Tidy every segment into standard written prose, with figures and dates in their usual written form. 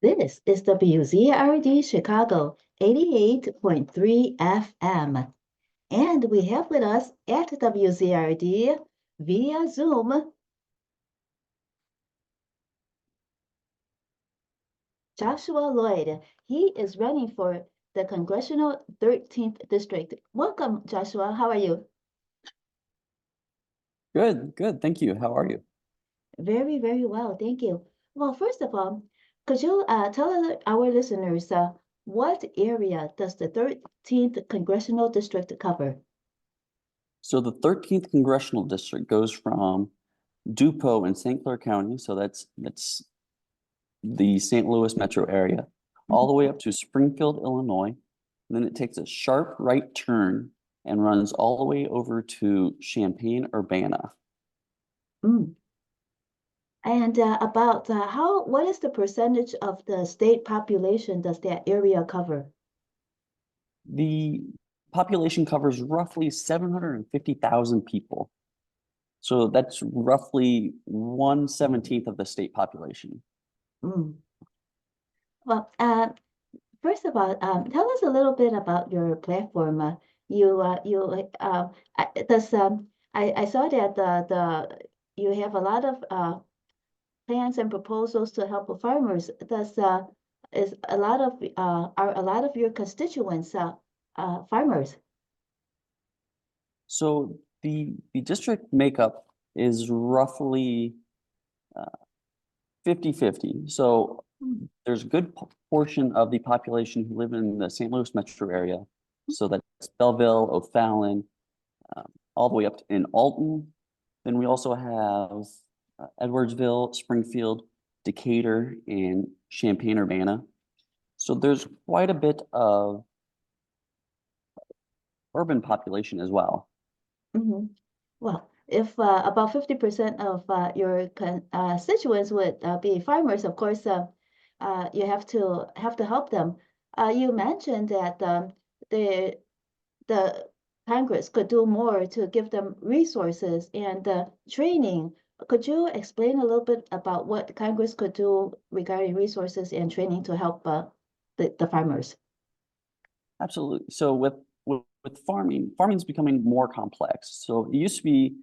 This is WZRD Chicago 88.3 FM. And we have with us at WZRD via Zoom Joshua Loyd. He is running for the Congressional 13th District. Welcome, Joshua. How are you? Good. Thank you. How are you? Very, very well. Thank you. Well, first of all, could you tell our listeners what area does the 13th Congressional District cover? So the 13th Congressional District goes from DuPont in St. Clair County, so that's the St. Louis metro area, all the way up to Springfield, Illinois. And then it takes a sharp right turn and runs all the way over to Champaign-Urbana. Mm. And what is the percentage of the state population does that area cover? The population covers roughly 750,000 people. So that's roughly 1/17 of the state population. Mm. Well, first of all, tell us a little bit about your platform. I saw that you have a lot of plans and proposals to help the farmers. Are a lot of your constituents farmers? So the district makeup is roughly 50-50. So there's a good portion of the population who live in the St. Louis metro area. So that's Belleville, O'Fallon, all the way up in Alton. Then we also have Edwardsville, Springfield, Decatur, and Champaign-Urbana. So there's quite a bit of urban population as well. Mm-hmm. Well, if about 50% of your constituents would be farmers, of course, you have to help them. You mentioned that the Congress could do more to give them resources and training. Could you explain a little bit about what Congress could do regarding resources and training to help the farmers? Absolutely. So with farming's becoming more complex. So it used to be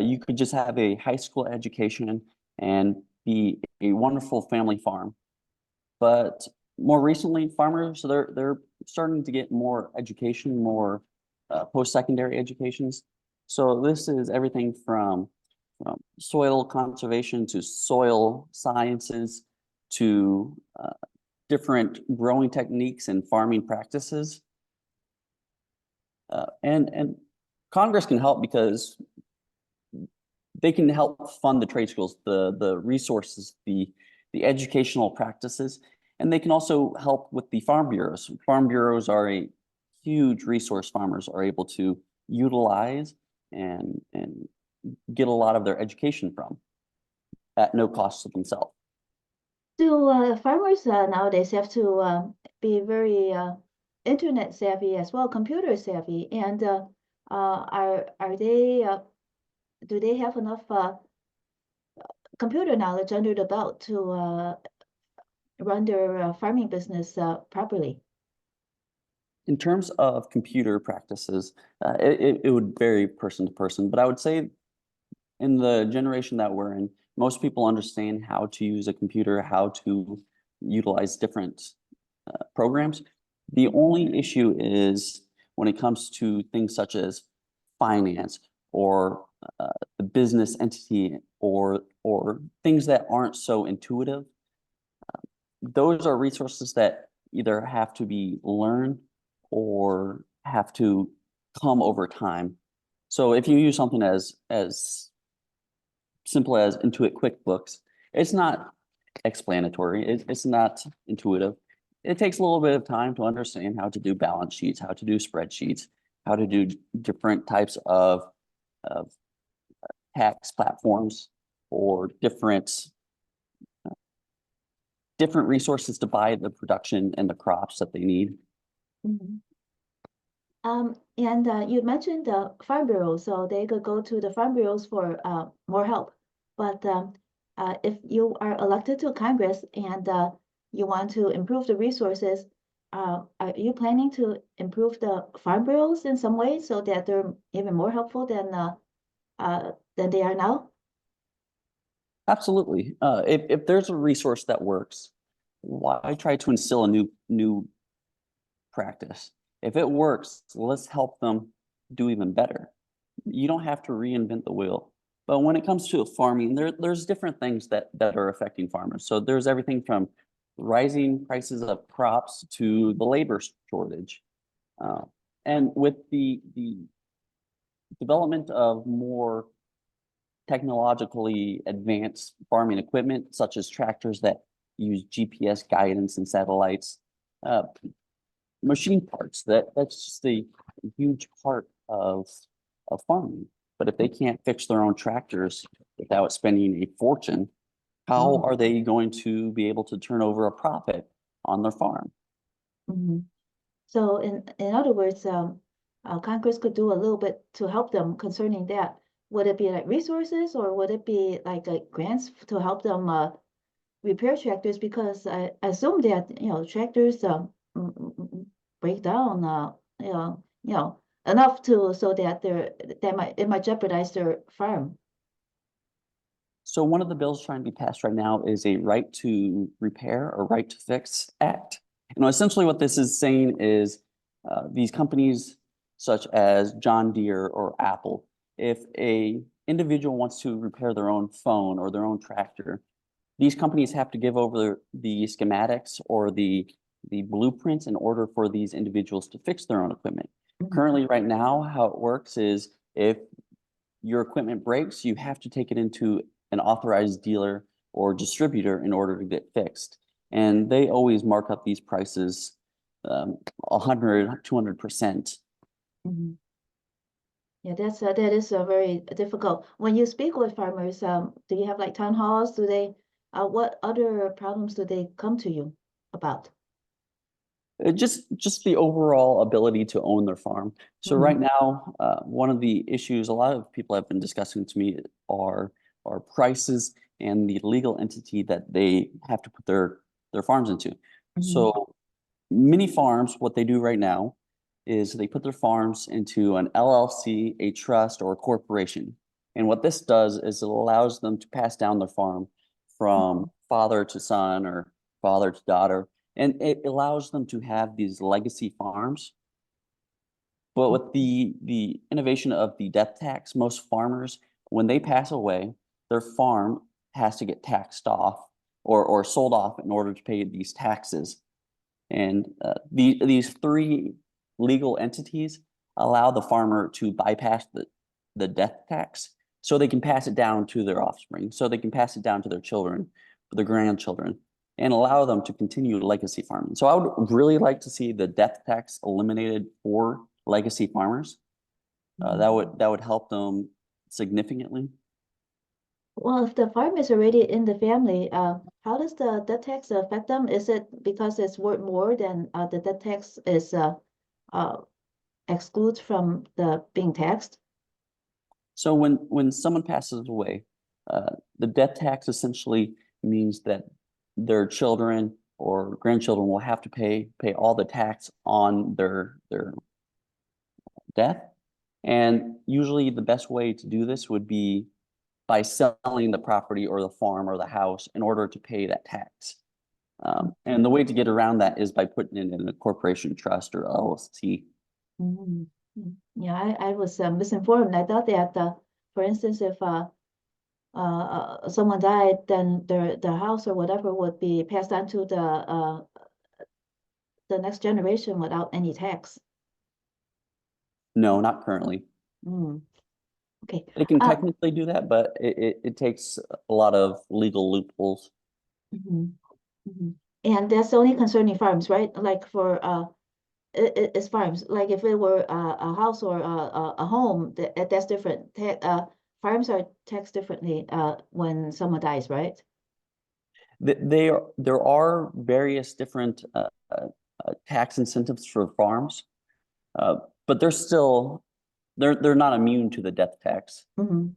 you could just have a high school education and be a wonderful family farm. But more recently, farmers, they're starting to get more education, more post-secondary educations. So this is everything from soil conservation to soil sciences to different growing techniques and farming practices. And Congress can help because they can help fund the trade schools, the resources, the educational practices, and they can also help with the farm bureaus. Farm bureaus are a huge resource farmers are able to utilize and get a lot of their education from at no cost to themselves. Do farmers nowadays have to be very internet savvy as well, computer savvy, and are they do they have enough computer knowledge under the belt to run their farming business properly? In terms of computer practices, it would vary person to person, but I would say in the generation that we're in, most people understand how to use a computer, how to utilize different programs. The only issue is when it comes to things such as finance or the business entity or things that aren't so intuitive. Those are resources that either have to be learned or have to come over time. So if you use something as simple as Intuit QuickBooks, it's not explanatory. It's not intuitive. It takes a little bit of time to understand how to do balance sheets, how to do spreadsheets, how to do different types of tax platforms or different resources to buy the production and the crops that they need. Mm-hmm. And you mentioned the farm bureaus, so they could go to the farm bureaus for more help. But if you are elected to Congress and you want to improve the resources, are you planning to improve the farm bills in some way so that they're even more helpful than they are now? Absolutely. If there's a resource that works, why try to instill a new practice? If it works, let's help them do even better. You don't have to reinvent the wheel. But when it comes to farming, there's different things that are affecting farmers. So there's everything from rising prices of crops to the labor shortage. Uh, and with the development of more technologically advanced farming equipment, such as tractors that use GPS guidance and satellites, uh, machine parts, that's just a huge part of farming. But if they can't fix their own tractors without spending a fortune, how Mhm. are they going to be able to turn over a profit on their farm? Mhm. So in other words, Congress could do a little bit to help them concerning that. Would it be like resources or would it be like grants to help them repair tractors? Because I assume that, tractors break down, enough to so that it might jeopardize their farm. So one of the bills trying to be passed right now is a right to repair or right to fix act. Essentially what this is saying is these companies such as John Deere or Apple, if a individual wants to repair their own phone or their own tractor, these companies have to give over the schematics or the blueprints in order for these individuals to fix their own equipment. Mhm. Currently, right now, how it works is if your equipment breaks, you have to take it into an authorized dealer or distributor in order to get fixed. And they always mark up these prices 100, 200%. Mhm. Yeah, that is very difficult. When you speak with farmers, do you have like town halls? What other problems do they come to you about? Just the overall ability to own their farm. So Mhm. right now, one of the issues a lot of people have been discussing to me are prices and the legal entity that they have to put their farms into. Mhm. So many farms, what they do right now is they put their farms into an LLC, a trust, or a corporation. And what this does is it allows them to pass down their farm from father to son or father to daughter. And it allows them to have these legacy farms. But with the innovation of the death tax, most farmers, when they pass away, their farm has to get taxed off or sold off in order to pay these taxes. And these three legal entities allow the farmer to bypass the death tax so they can pass it down to their offspring, so they can pass it down to their children, their grandchildren, and allow them to continue legacy farming. So I would really like to see the death tax eliminated for legacy farmers. Mhm. That would help them significantly. Well, if the farm is already in the family, how does the debt tax affect them? Is it because it's worth more than the debt tax is uh, excludes from the being taxed? So when someone passes away, the death tax essentially means that their children or grandchildren will have to pay all the tax on their death. And usually the best way to do this would be by selling the property or the farm or the house in order to pay that tax. And the way to get around that is by putting it in a corporation trust or LLC. Mhm. Yeah, I was misinformed. I thought that, for instance, if someone died, then the house or whatever would be passed on to the next generation without any tax. No, not currently. Mm, okay. They can Uh, technically do that, but it takes a lot of legal loopholes. mhm, mhm. And that's only concerning farms, right? Like for it's farms. Like if it were a house or a home, that's different. Farms are taxed differently when someone dies, right? There are various different tax incentives for farms, uh, but they're not immune to the death tax. Mhm.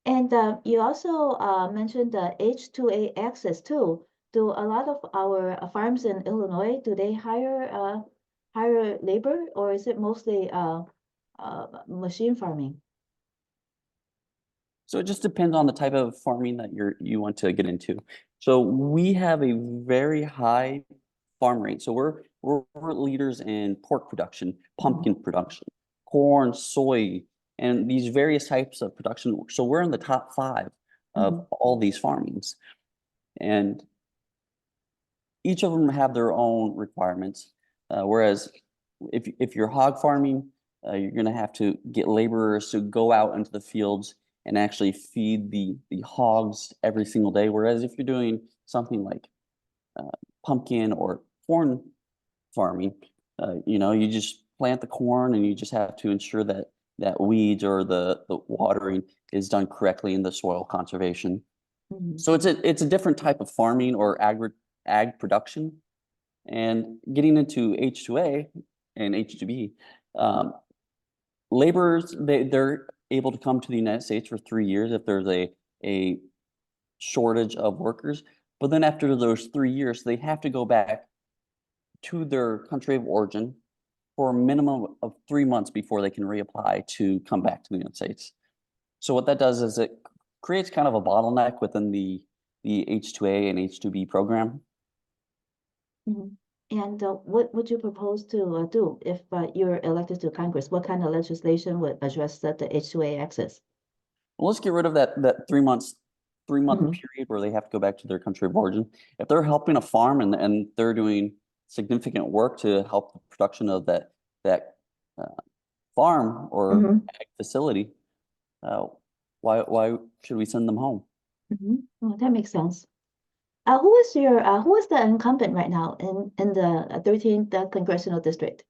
And you also mentioned the H2A access too. do a lot of our farms in Illinois, do they hire labor, or is it mostly machine farming? So it just depends on the type of farming that you want to get into. So we have a very high farm rate. So we're leaders in pork production, pumpkin production, corn, soy, and these various types of production. So we're in the top 5 of all these farmings. And each of them have their own requirements. Whereas if you're hog farming, you're going to have to get laborers to go out into the fields and actually feed the hogs every single day. Whereas if you're doing something like pumpkin or corn farming, you just plant the corn and you just have to ensure that weeds or the watering is done correctly in the soil conservation. So it's a different type of farming or ag production. And getting into H2A and H2B, laborers, they're able to come to the United States for 3 years if there's a shortage of workers. But then after those 3 years, they have to go back to their country of origin for a minimum of 3 months before they can reapply to come back to the United States. So what that does is it creates kind of a bottleneck within the H2A and H2B program. And what would you propose to do if you're elected to Congress? What kind of legislation would address the H2A access? Well, let's get rid of that 3 month period where they have to go back to their country of origin. If they're helping a farm and they're doing significant work to help the production of that farm or ag facility, why should we send them home? Well, that makes sense. Who is the incumbent right now in the 13th Congressional District?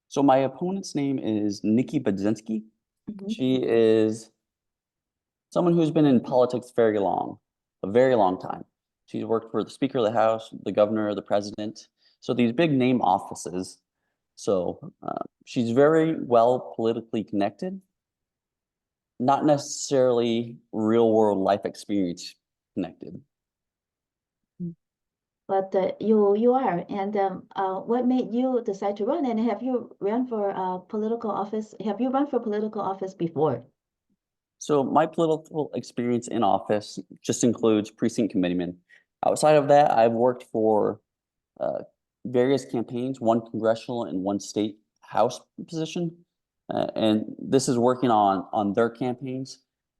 So my opponent's name is Nikki Budzinski. She is someone who's been in politics a very long time. She's worked for the Speaker of the House, the governor, the president. So these big name offices. So she's very well politically connected, not necessarily real world life experience connected. But you are, and what made you decide to run? And have you run for political office? Have you run for political office before? So my political experience in office just includes precinct committeeman. Outside of that, I've worked for various campaigns, one congressional and one state house position. And this is working on their campaigns.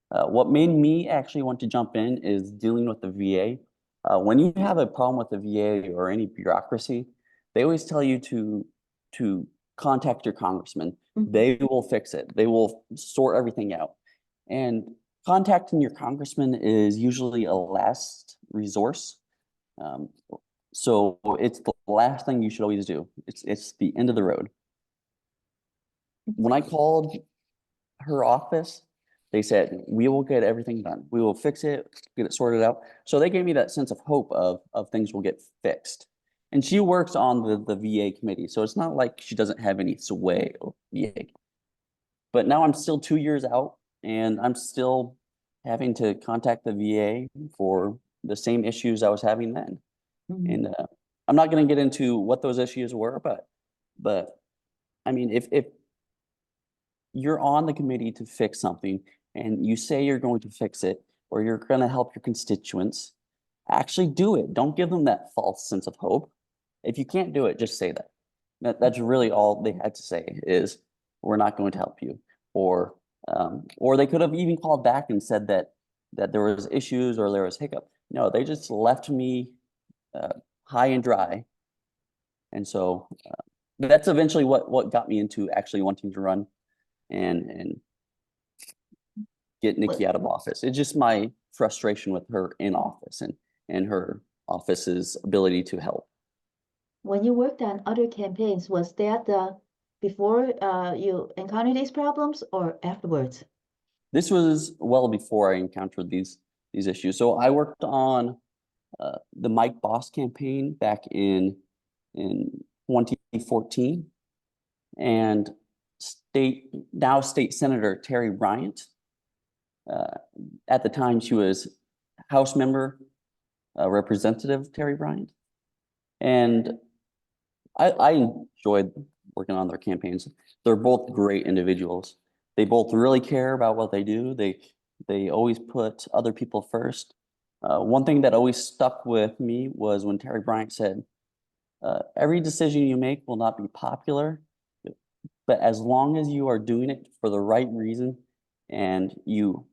What made me actually want to jump in is dealing with the VA. When you have a problem with the VA or any bureaucracy, they always tell you to contact your congressman. They will fix it. They will sort everything out. And contacting your congressman is usually a last resource. So it's the last thing you should always do. It's the end of the road. When I called her office, they said, we will get everything done. We will fix it, get it sorted out. So they gave me that sense of hope of things will get fixed. And she works on the VA committee. So it's not like she doesn't have any sway over VA. But now I'm still 2 years out and I'm still having to contact the VA for the same issues I was having then. And I'm not going to get into what those issues were, but I mean, if you're on the committee to fix something and you say you're going to fix it or you're going to help your constituents, actually do it. Don't give them that false sense of hope. If you can't do it, just say that. That's really all they had to say is, we're not going to help you. Or they could have even called back and said that there was issues or there was hiccup. No, they just left me high and dry. And so that's eventually what got me into actually wanting to run and get Nikki out of office. It's just my frustration with her in office and her office's ability to help. When you worked on other campaigns, was that before you encountered these problems or afterwards? This was well before I encountered these issues. So I worked on the Mike Boss campaign back in 2014, and state Senator Terry Bryant. At the time, she was House member Representative Terry Bryant. And I enjoyed working on their campaigns. They're both great individuals. They both really care about what they do. They always put other people first. One thing that always stuck with me was when Terry Bryant said, every decision you make will not be popular, but as long as you are doing it for the right reason and you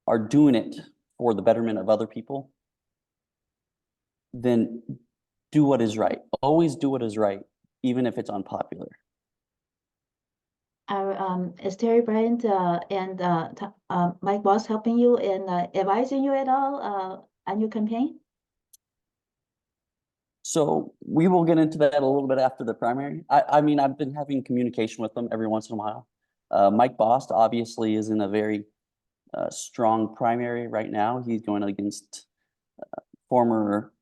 are doing it for the betterment of other people, then do what is right. Always do what is right, even if it's unpopular. Is Terry Bryant and Mike Boss helping you in advising you at all on your campaign? So we will get into that a little bit after the primary. I mean, I've been having communication with them every once in a while. Mike Bost obviously is in a very strong primary right now. He's going against former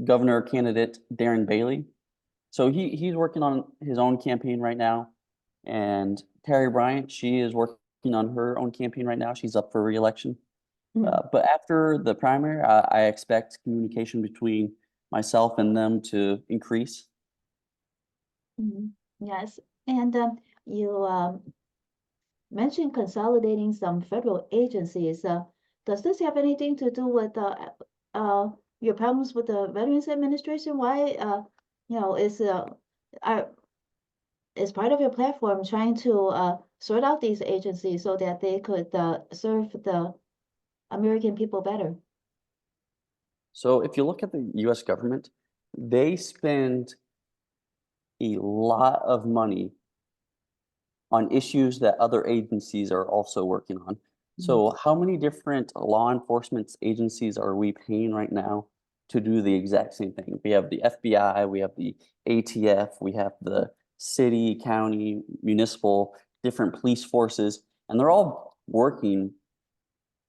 governor candidate Darren Bailey. So he's working on his own campaign right now. And Terry Bryant, she is working on her own campaign right now. She's up for re-election. But after the primary, I expect communication between myself and them to increase. Yes, and you mentioned consolidating some federal agencies. Does this have anything to do with your problems with the Veterans Administration? Why, is part of your platform trying to sort out these agencies so that they could serve the American people better? So if you look at the US government, they spend a lot of money on issues that other agencies are also working on. So how many different law enforcement agencies are we paying right now to do the exact same thing? We have the FBI, we have the ATF, we have the city, county, municipal, different police forces, and they're all working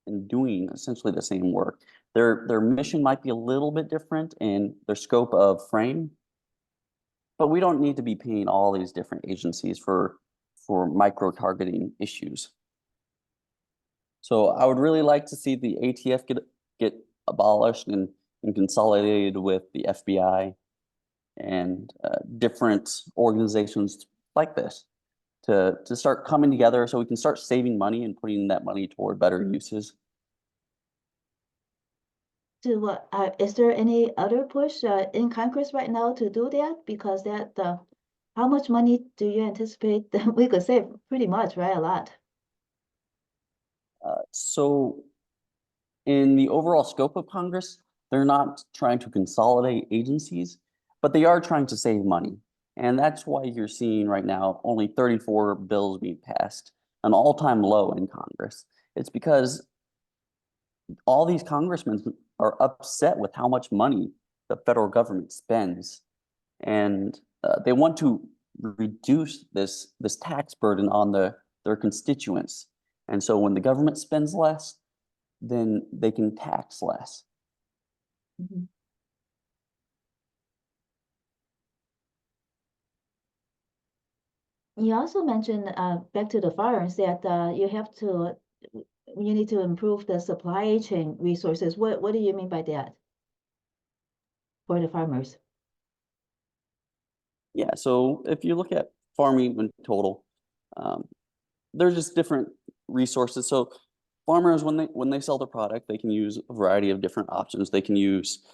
and doing essentially the same work. Their mission might be a little bit different in their scope of frame, but we don't need to be paying all these different agencies for micro-targeting issues. So I would really like to see the ATF get abolished and consolidated with the FBI and different organizations like this to start coming together so we can start saving money and putting that money toward better uses. Is there any other push in Congress right now to do that? Because how much money do you anticipate that we could save? Pretty much, right? A lot. So in the overall scope of Congress, they're not trying to consolidate agencies, but they are trying to save money. And that's why you're seeing right now only 34 bills being passed, an all-time low in Congress. It's because all these congressmen are upset with how much money the federal government spends. And they want to reduce this tax burden on their constituents. And so when the government spends less, then they can tax less. You also mentioned back to the farms that you need to improve the supply chain resources. What do you mean by that for the farmers? Yeah, so if you look at farming in total, there's just different resources. So farmers, when they sell their product, they can use a variety of different options. They can use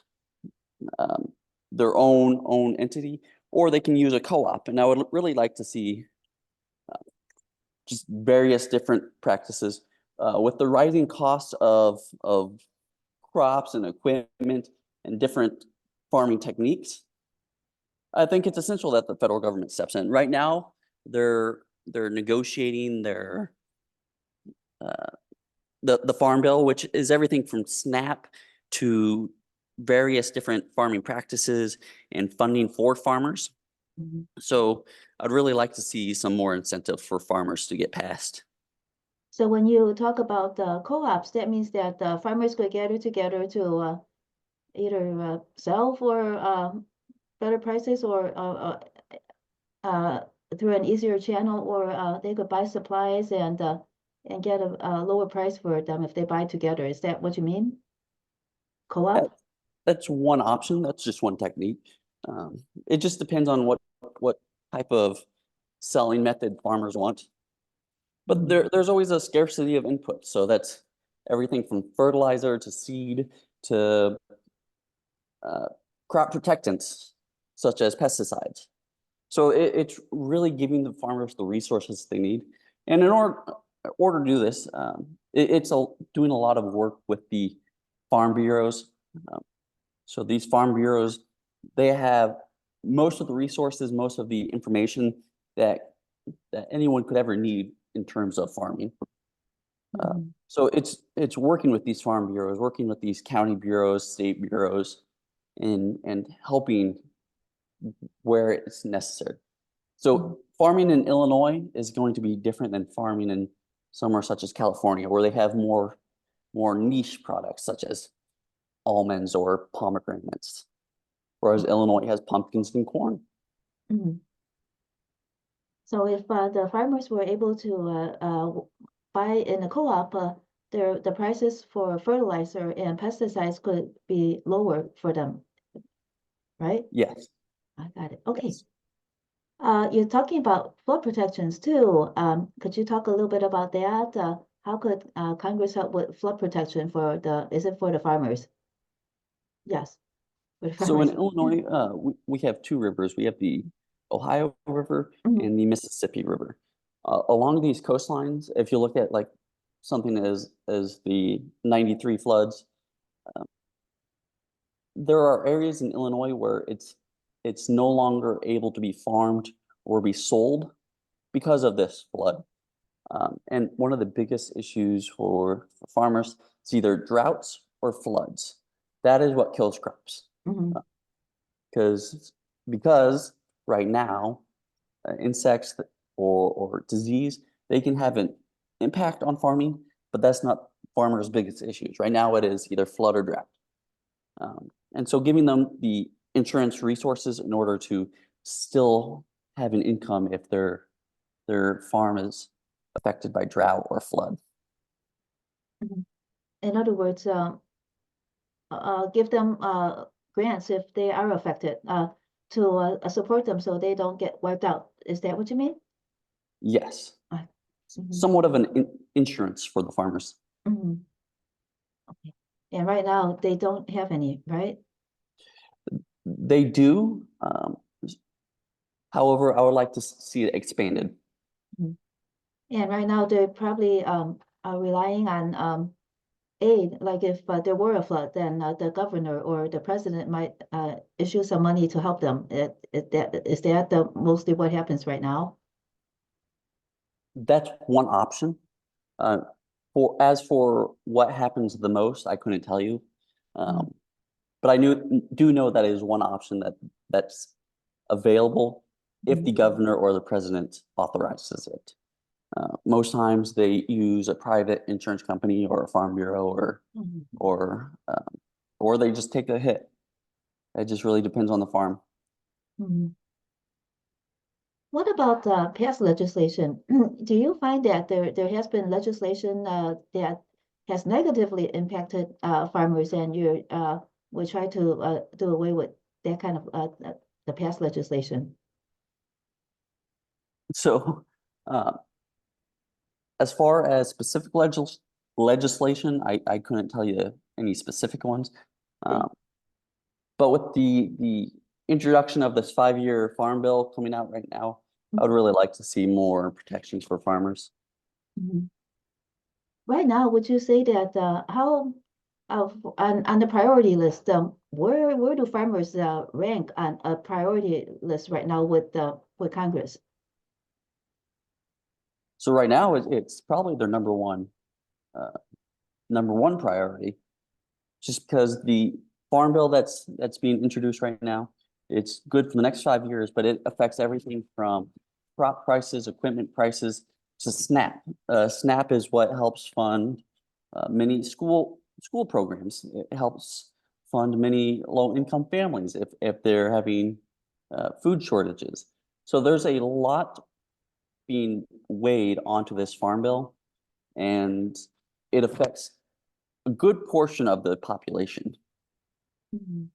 their own entity, or they can use a co-op. And I would really like to see just various different practices with the rising costs of crops and equipment and different farming techniques. I think it's essential that the federal government steps in. Right now, they're negotiating their the farm bill, which is everything from SNAP to various different farming practices and funding for farmers. So I'd really like to see some more incentive for farmers to get passed. So when you talk about co-ops, that means that farmers could gather together to either sell for better prices or through an easier channel, or they could buy supplies and and get a lower price for them if they buy together. Is that what you mean? Co-op? That's one option. That's just one technique. It just depends on what type of selling method farmers want. But Mhm. there's always a scarcity of input. So that's everything from fertilizer to seed to crop protectants, such as pesticides. So it's really giving the farmers the resources they need. And in order to do this, it's doing a lot of work with the farm bureaus. Um, so these farm bureaus, they have most of the resources, most of the information that anyone could ever need in terms of farming. Mhm. So it's working with these farm bureaus, working with these county bureaus, state bureaus, and helping where it's necessary. So farming in Illinois is going to be different than farming in somewhere such as California, where they have more niche products such as almonds or pomegranates, whereas Illinois has pumpkins and corn. Mhm. So if the farmers were able to buy in a co-op, the prices for fertilizer and pesticides could be lower for them, right? Yes, I got it. Okay. yes. You're talking about flood protections too. Could you talk a little bit about that? How could Congress help with flood protection for is it for the farmers? Yes, for the So in farmers. Illinois, we have two rivers. We have the Ohio River Mhm. and the Mississippi River. Along these coastlines, if you look at like something as the 93 floods, there are areas in Illinois where it's no longer able to be farmed or be sold because of this flood. And one of the biggest issues for farmers is either droughts or floods. That is what kills crops. Mhm. Because because right now insects or disease, they can have an impact on farming, but that's not farmers' biggest issues. Right now, it is either flood or drought. And so giving them the insurance resources in order to still have an income if their farm is affected by drought or flood. Mhm. In other words, give them grants if they are affected to support them so they don't get wiped out. Is that what you mean? Yes, Uh, mhm. somewhat of an insurance for the farmers. Mhm. Okay. And right now they don't have any, right? They do. However, I would like to see it expanded. Mhm. And right now they're probably are relying on aid. Like if there were a flood, then the governor or the president might issue some money to help them. Is that the mostly what happens right now? That's one option. Uh, for what happens the most, I couldn't tell you. Mhm. But I do know that is one option that's available if Mhm. the governor or the president authorizes it. Most times they use a private insurance company or a farm bureau Mhm. or or they just take a hit. It just really depends on the farm. Mhm. What about past legislation? Do you find that there has been legislation that has negatively impacted farmers, and you will try to do away with that kind of the past legislation? So, uh, as far as specific legislation, I couldn't tell you any specific ones. Okay. Um, but with the introduction of this 5-year farm bill coming out right now, I would really like to see more protections for farmers. Mhm. Right now, would you say that how on the priority list, where do farmers rank on a priority list right now with Congress? So right now, it's probably their uh, number one priority, just because the farm bill that's being introduced right now, it's good for the next 5 years, but it affects everything from crop prices, equipment prices to SNAP. SNAP is what helps fund many school programs. It helps fund many low-income families if they're having food shortages. So there's a lot being weighed onto this farm bill. and it affects a good portion of the population. Mhm.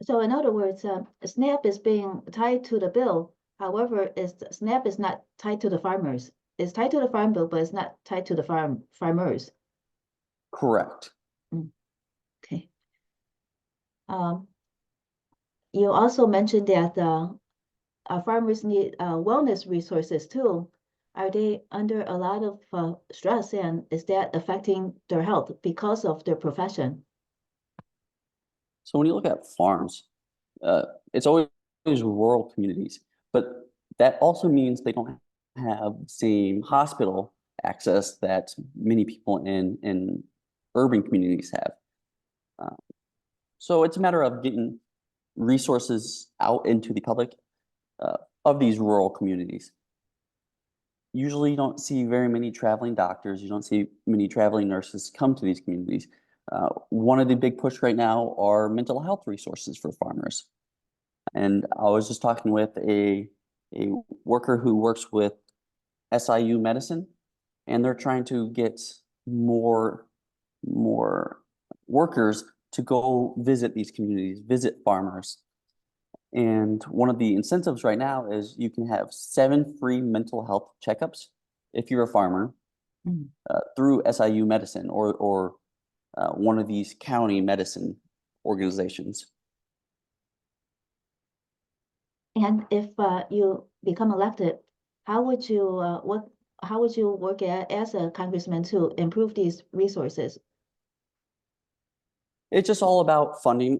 So in other words, SNAP is being tied to the bill. However, SNAP is not tied to the farmers. It's tied to the farm bill, but it's not tied to the farmers. Correct. Okay. You also mentioned that farmers need wellness resources too. Are they under a lot of stress, and is that affecting their health because of their profession? So when you look at farms, it's always rural communities, but that also means they don't have the same hospital access that many people in urban communities have. Uh, so it's a matter of getting resources out into the public uh, of these rural communities. Usually you don't see very many traveling doctors. You don't see many traveling nurses come to these communities. One of the big push right now are mental health resources for farmers. And I was just talking with a worker who works with SIU medicine, and they're trying to get more workers to go visit these communities, visit farmers. And one of the incentives right now is you can have 7 free mental health checkups if you're a farmer Mm. through SIU medicine or one of these county medicine organizations. And if you become elected, how would you how would you work as a congressman to improve these resources? It's just all about funding.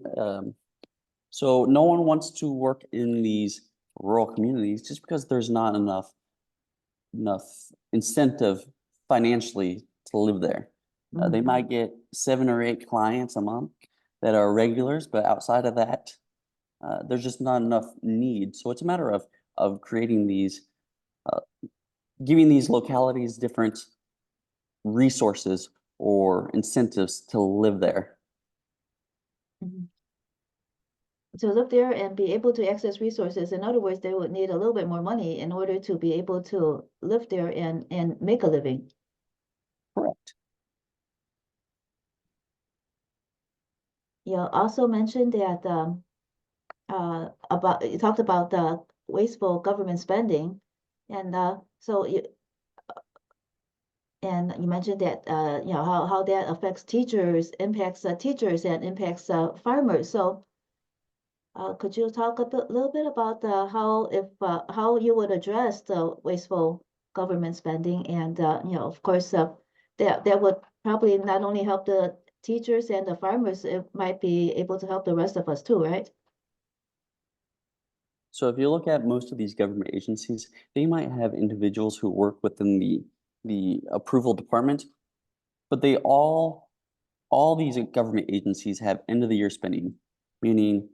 So no one wants to work in these rural communities just because there's not enough incentive financially to live there. They might get 7 or 8 clients a month that are regulars, but outside of that, there's just not enough need. So it's a matter of creating these, uh, giving these localities different resources or incentives to live there. Mhm. To live there and be able to access resources. In other words, they would need a little bit more money in order to be able to live there and make a living. Correct. You also mentioned that about you talked about the wasteful government spending, and and you mentioned that you know how that affects teachers, impacts teachers, and impacts farmers. So could you talk little bit about how you would address the wasteful government spending, and you know, of course, that would probably not only help the teachers and the farmers, it might be able to help the rest of us too, right? So if you look at most of these government agencies, they might have individuals who work within the approval department, but all these government agencies have end of the year spending, meaning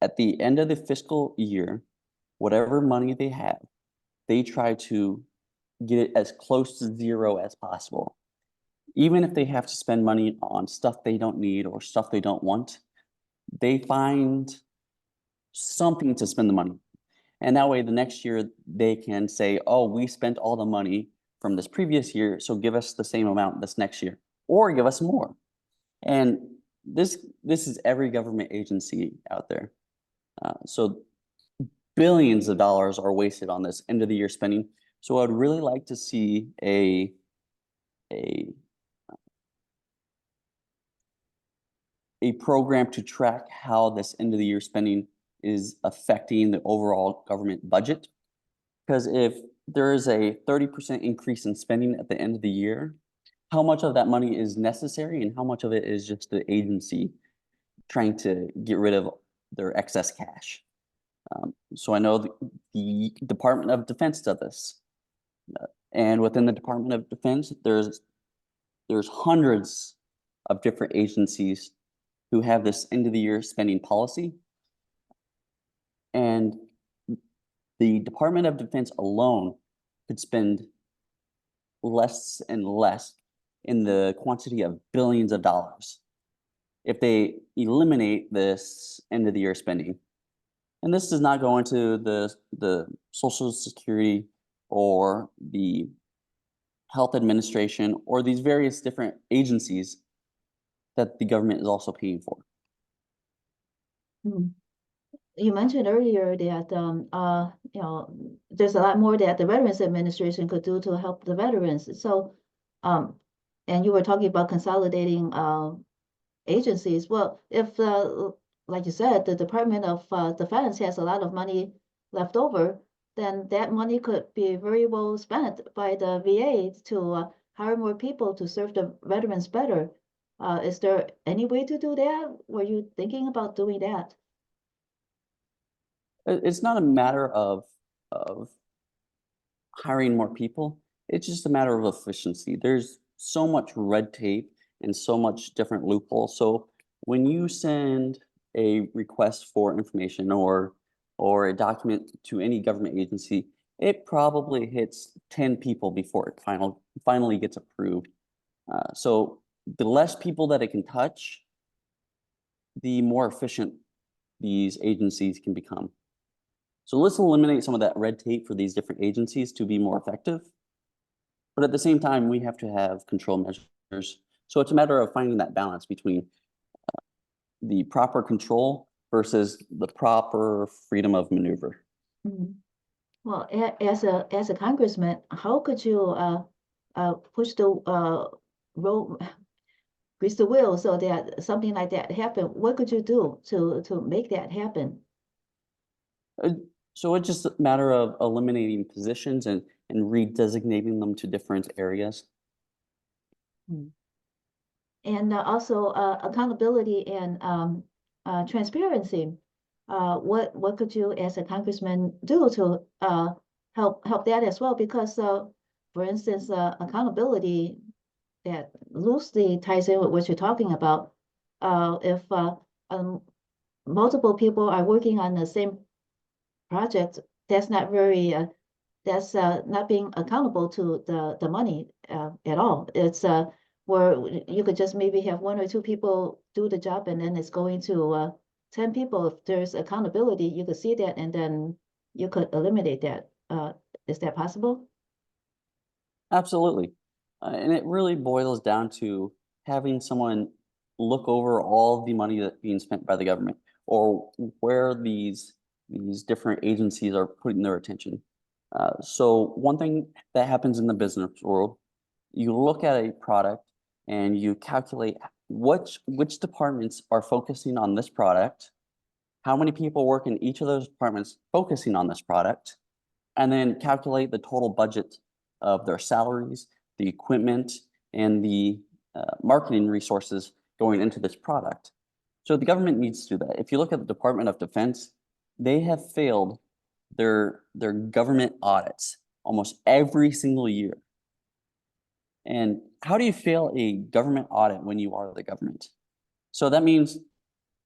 at the end of the fiscal year, whatever money they have, they try to get it as close to zero as possible. Even if they have to spend money on stuff they don't need or stuff they don't want, they find something to spend the money. And that way, the next year they can say, oh, we spent all the money from this previous year, so give us the same amount this next year, or give us more. And this is every government agency out there. So billions of dollars are wasted on this end of the year spending. So I'd really like to see a a program to track how this end of the year spending is affecting the overall government budget. Because if there is a 30% increase in spending at the end of the year, how much of that money is necessary and how much of it is just the agency trying to get rid of their excess cash? So I know the Department of Defense does this. And within the Department of Defense, there's hundreds of different agencies who have this end of the year spending policy. And the Department of Defense alone could spend less and less in the quantity of billions of dollars if they eliminate this end of the year spending. And this does not go into the Social Security or the health administration, or these various different agencies that the government is also paying for. Hmm. You mentioned earlier that there's a lot more that the Veterans Administration could do to help the veterans. So, and you were talking about consolidating agencies. Well, if like you said, the Department of Defense has a lot of money left over, then that money could be very well spent by the VA to hire more people to serve the veterans better. Is there any way to do that? Were you thinking about doing that? It's not a matter of hiring more people. It's just a matter of efficiency. There's so much red tape and so much different loopholes. So when you send a request for information or a document to any government agency, it probably hits 10 people before it finally gets approved. So the less people that it can touch, the more efficient these agencies can become. So let's eliminate some of that red tape for these different agencies to be more effective. But at the same time, we have to have control measures. So it's a matter of finding that balance between the proper control versus the proper freedom of maneuver. Mhm. Well, as a congressman, how could you push the road, grease the wheel so that something like that happen? What could you do to make that happen? Uh, So it's just a matter of eliminating positions and redesignating them to different areas. Mm. And also accountability and transparency. What could you, as a congressman, do to help that as well? Because, for instance, accountability that loosely ties in with what you're talking about. If multiple people are working on the same project, that's not very that's not being accountable to the money at all. It's where you could just maybe have one or two people do the job and then it's going to 10 people. If there's accountability, you could see that and then you could eliminate that. Is that possible? Absolutely. And it really boils down to having someone look over all the money that's being spent by the government or where these different agencies are putting their attention. So one thing that happens in the business world, you look at a product and you calculate which departments are focusing on this product, how many people work in each of those departments focusing on this product, and then calculate the total budget of their salaries, the equipment, and the marketing resources going into this product. So the government needs to do that. If you look at the Department of Defense, they have failed their government audits almost every single year. And how do you fail a government audit when you are the government? So that means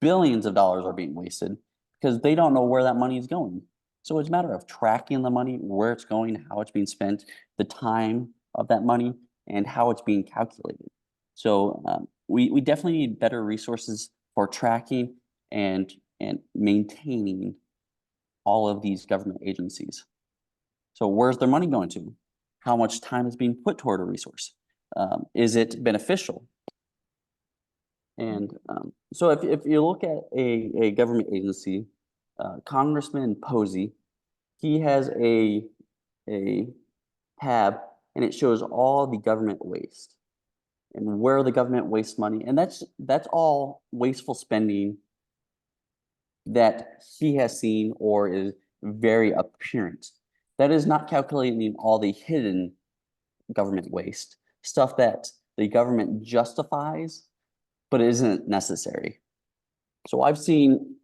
billions of dollars are being wasted because they don't know where that money is going. So it's a matter of tracking the money, where it's going, how it's being spent, the time of that money, and how it's being calculated. So we definitely need better resources for tracking and maintaining all of these government agencies. So where's their money going to? How much time is being put toward a resource? Is it beneficial? And so if you look at a government agency, Congressman Posey, he has a tab and it shows all the government waste and where the government wastes money. And that's all wasteful spending that he has seen or is very apparent. That is not calculating all the hidden government waste, stuff that the government justifies but isn't necessary. So I've seen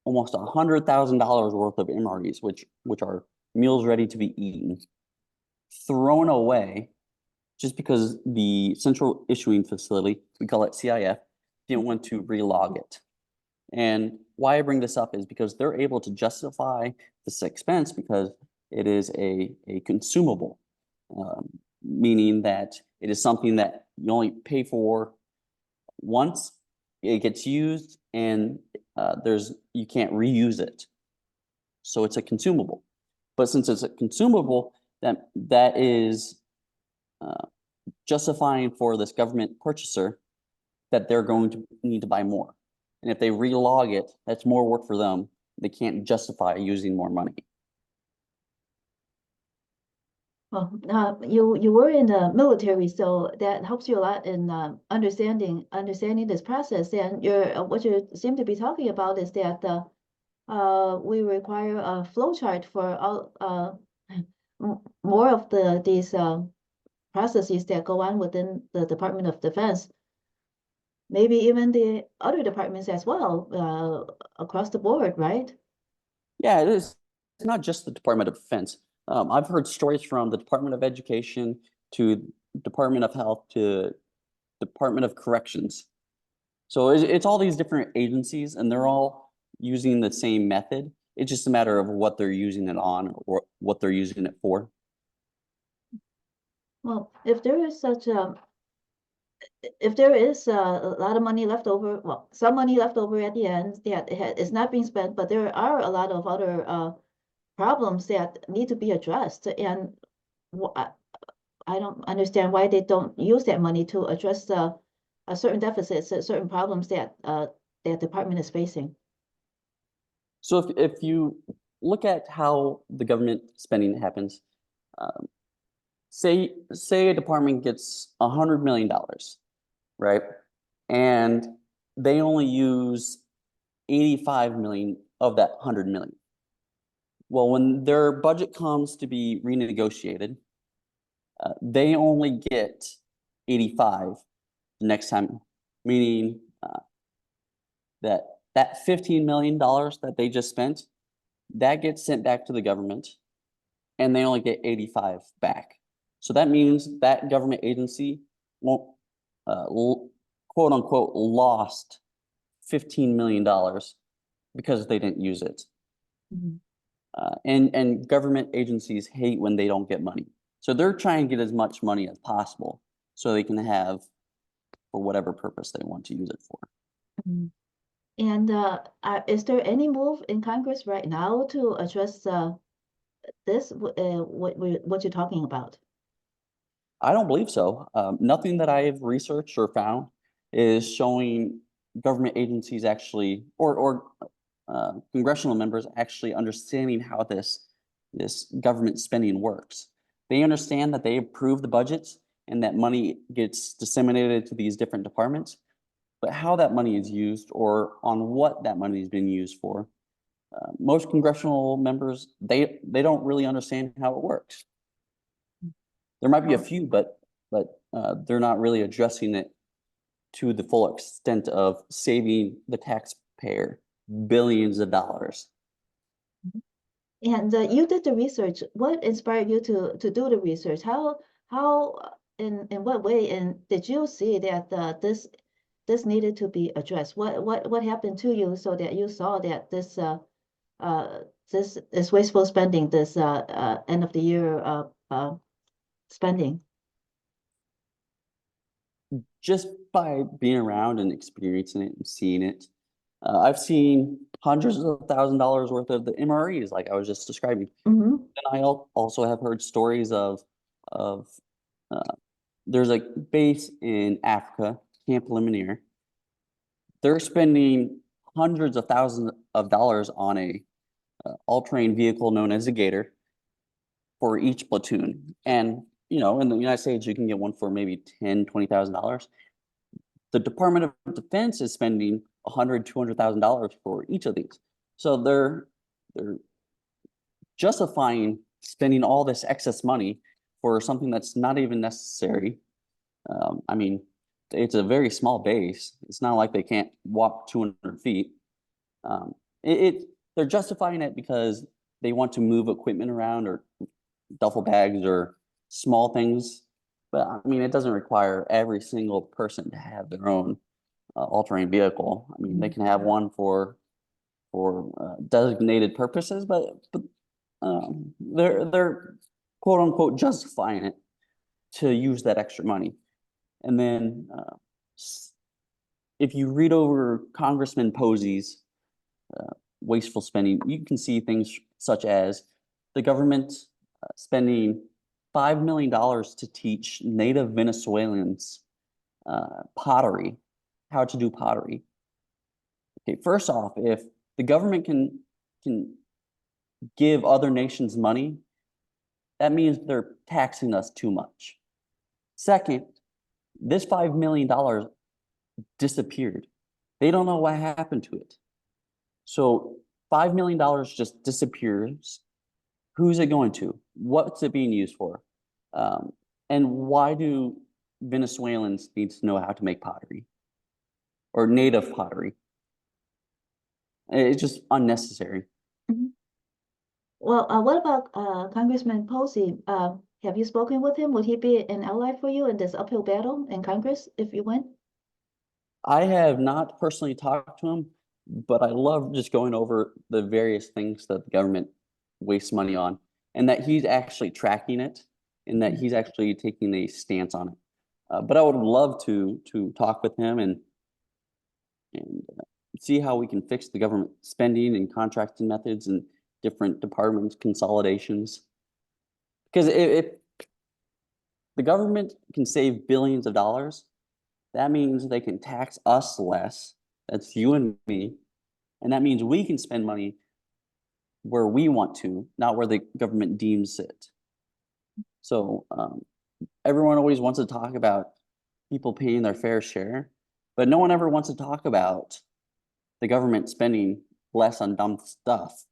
almost $100,000 worth of MREs, which are meals ready to be eaten, thrown away just because the central issuing facility, we call it CIF, didn't want to relog it. And why I bring this up is because they're able to justify this expense because it is a consumable, meaning that it is something that you only pay for once, it gets used, and you can't reuse it. So it's a consumable. But since it's a consumable, that is justifying for this government purchaser that they're going to need to buy more. And if they relog it, that's more work for them. They can't justify using more money. Well, you were in the military, so that helps you a lot in understanding this process. And what you seem to be talking about is that we require a flow chart for all more of these processes that go on within the Department of Defense. Maybe even the other departments as well, across the board, right? Yeah, it is. It's not just the Department of Defense. I've heard stories from the Department of Education to Department of Health to Department of Corrections. So it's all these different agencies, and they're all using the same method. It's just a matter of what they're using it on or what they're using it for. Well, if there is if there is a lot of money left over, well, some money left over at the end that is not being spent, but there are a lot of other problems that need to be addressed. And I don't understand why they don't use that money to address certain deficits, certain problems that that department is facing. So if you look at how the government spending happens, say a department gets $100 million, right? And they only use 85 million of that 100 million. Well, when their budget comes to be renegotiated, they only get 85 the next time, meaning that $15 million that they just spent, that gets sent back to the government, and they only get 85 back. So that means that government agency won't, quote unquote, lost $15 million because they didn't use it. Mhm. And government agencies hate when they don't get money. So they're trying to get as much money as possible so they can have for whatever purpose they want to use it for. Mhm. And is there any move in Congress right now to address this, what you're talking about? I don't believe so. Nothing that I've researched or found is showing government agencies actually, or congressional members actually understanding how this government spending works. They understand that they approve the budgets and that money gets disseminated to these different departments, but how that money is used or on what that money is being used for, most congressional members, they don't really understand how it works. There might be a few, but they're not really addressing it to the full extent of saving the taxpayer billions of dollars. And you did the research. What inspired you to do the research? How in what way and did you see that this needed to be addressed? What happened to you so that you saw that this is wasteful spending, this end of the year spending? Just by being around and experiencing it and seeing it, I've seen hundreds of $1,000s worth of the MREs, like I was just describing. Mm-hmm. And I also have heard stories of there's a base in Africa, Camp Lemonnier. They're spending hundreds of thousands of dollars on a all-terrain vehicle known as a Gator for each platoon. And you know, in the United States, you can get one for maybe $10,000, $20,000. The Department of Defense is spending $100,000, $200,000 for each of these. So they're justifying spending all this excess money for something that's not even necessary. I mean, it's a very small base. It's not like they can't walk 200 feet. They're justifying it because they want to move equipment around or duffel bags or small things. But I mean, it doesn't require every single person to have their own all-terrain vehicle. I mean, they can have one for designated purposes, but they're quote unquote justifying it to use that extra money. And then if you read over Congressman Posey's wasteful spending, you can see things such as the government spending $5 million to teach native Venezuelans pottery, how to do pottery. Okay, first off, if the government can give other nations money, that means they're taxing us too much. Second, this $5 million disappeared. They don't know what happened to it. So $5 million just disappears. Who's it going to? What's it being used for? And why do Venezuelans need to know how to make pottery or native pottery? It's just unnecessary. Mhm. Well, what about Congressman Posey? Have you spoken with him? Would he be an ally for you in this uphill battle in Congress if you win? I have not personally talked to him, but I love just going over the various things that the government wastes money on, and that he's actually tracking it, and that he's actually taking a stance on it. But I would love to talk with him and see how we can fix the government spending and contracting methods and different departments consolidations. Because if the government can save billions of dollars, that means they can tax us less. That's you and me. And that means we can spend money where we want to, not where the government deems it. So everyone always wants to talk about people paying their fair share, but no one ever wants to talk about the government spending less on dumb stuff.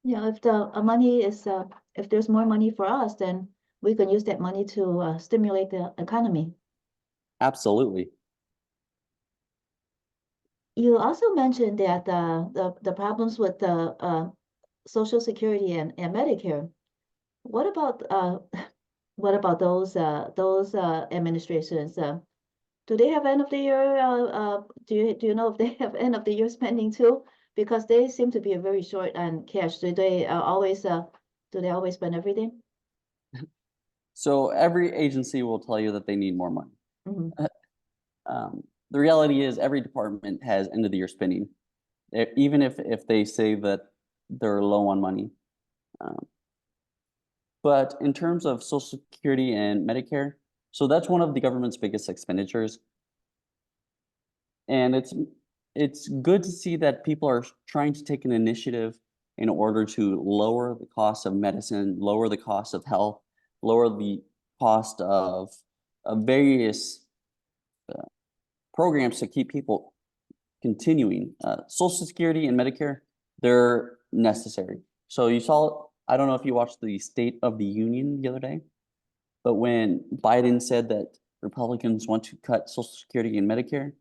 Yeah, if the money is if there's more money for us, then we can use that money to stimulate the economy. Absolutely. You also mentioned that the problems with the Social Security and Medicare. What about what about those administrations? Do they have end of the year? Do you know if they have end of the year spending too? Because they seem to be very short on cash. Do they always spend everything? So every agency will tell you that they need more money. Mhm. The reality is every department has end of the year spending, even if they say that they're low on money. But in terms of Social Security and Medicare, so that's one of the government's biggest expenditures. And it's good to see that people are trying to take an initiative in order to lower the cost of medicine, lower the cost of health, lower the cost of various programs to keep people continuing. Social Security and Medicare, they're necessary. So you saw, I don't know if you watched the State of the Union the other day, but when Biden said that Republicans want to cut Social Security and Medicare,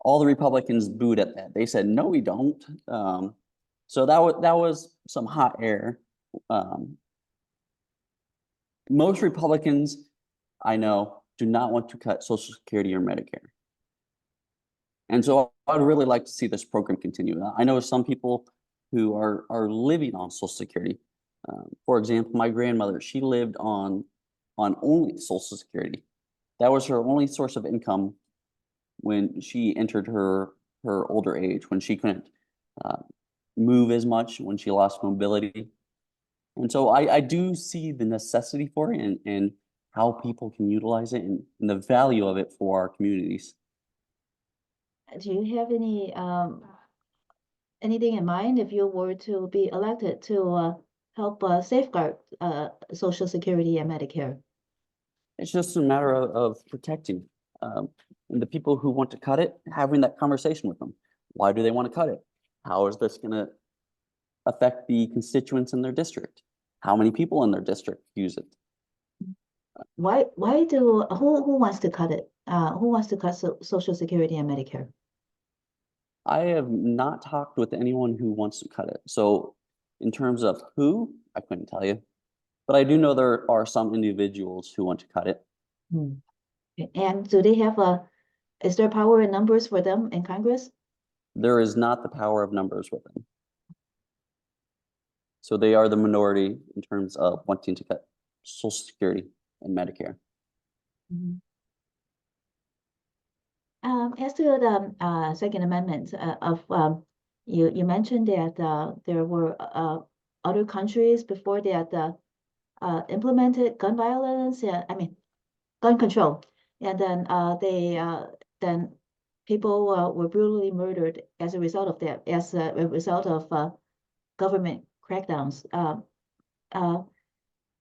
all the Republicans booed at that. They said, no, we don't. So that was some hot air. Most Republicans I know do not want to cut Social Security or Medicare. And so I'd really like to see this program continue. I know some people who are living on Social Security. For example, my grandmother, she lived on only Social Security. That was her only source of income when she entered her older age, when she couldn't move as much, when she lost mobility. And so I do see the necessity for it and how people can utilize it and the value of it for our communities. Do you have anything in mind if you were to be elected to help safeguard Social Security and Medicare? It's just a matter of protecting and the people who want to cut it, having that conversation with them. Why do they want to cut it? How is this going to affect the constituents in their district? How many people in their district use it? Why do who wants to cut it? Who wants to cut Social Security and Medicare? I have not talked with anyone who wants to cut it. So in terms of who, I couldn't tell you. But I do know there are some individuals who want to cut it. Hmm. And do they have is there power in numbers for them in Congress? There is not the power of numbers with them. So they are the minority in terms of wanting to cut Social Security and Medicare. Mhm. As to the Second Amendment you mentioned that there were other countries before that implemented gun violence, gun control. And then then people were brutally murdered as a result of that, as a result of government crackdowns.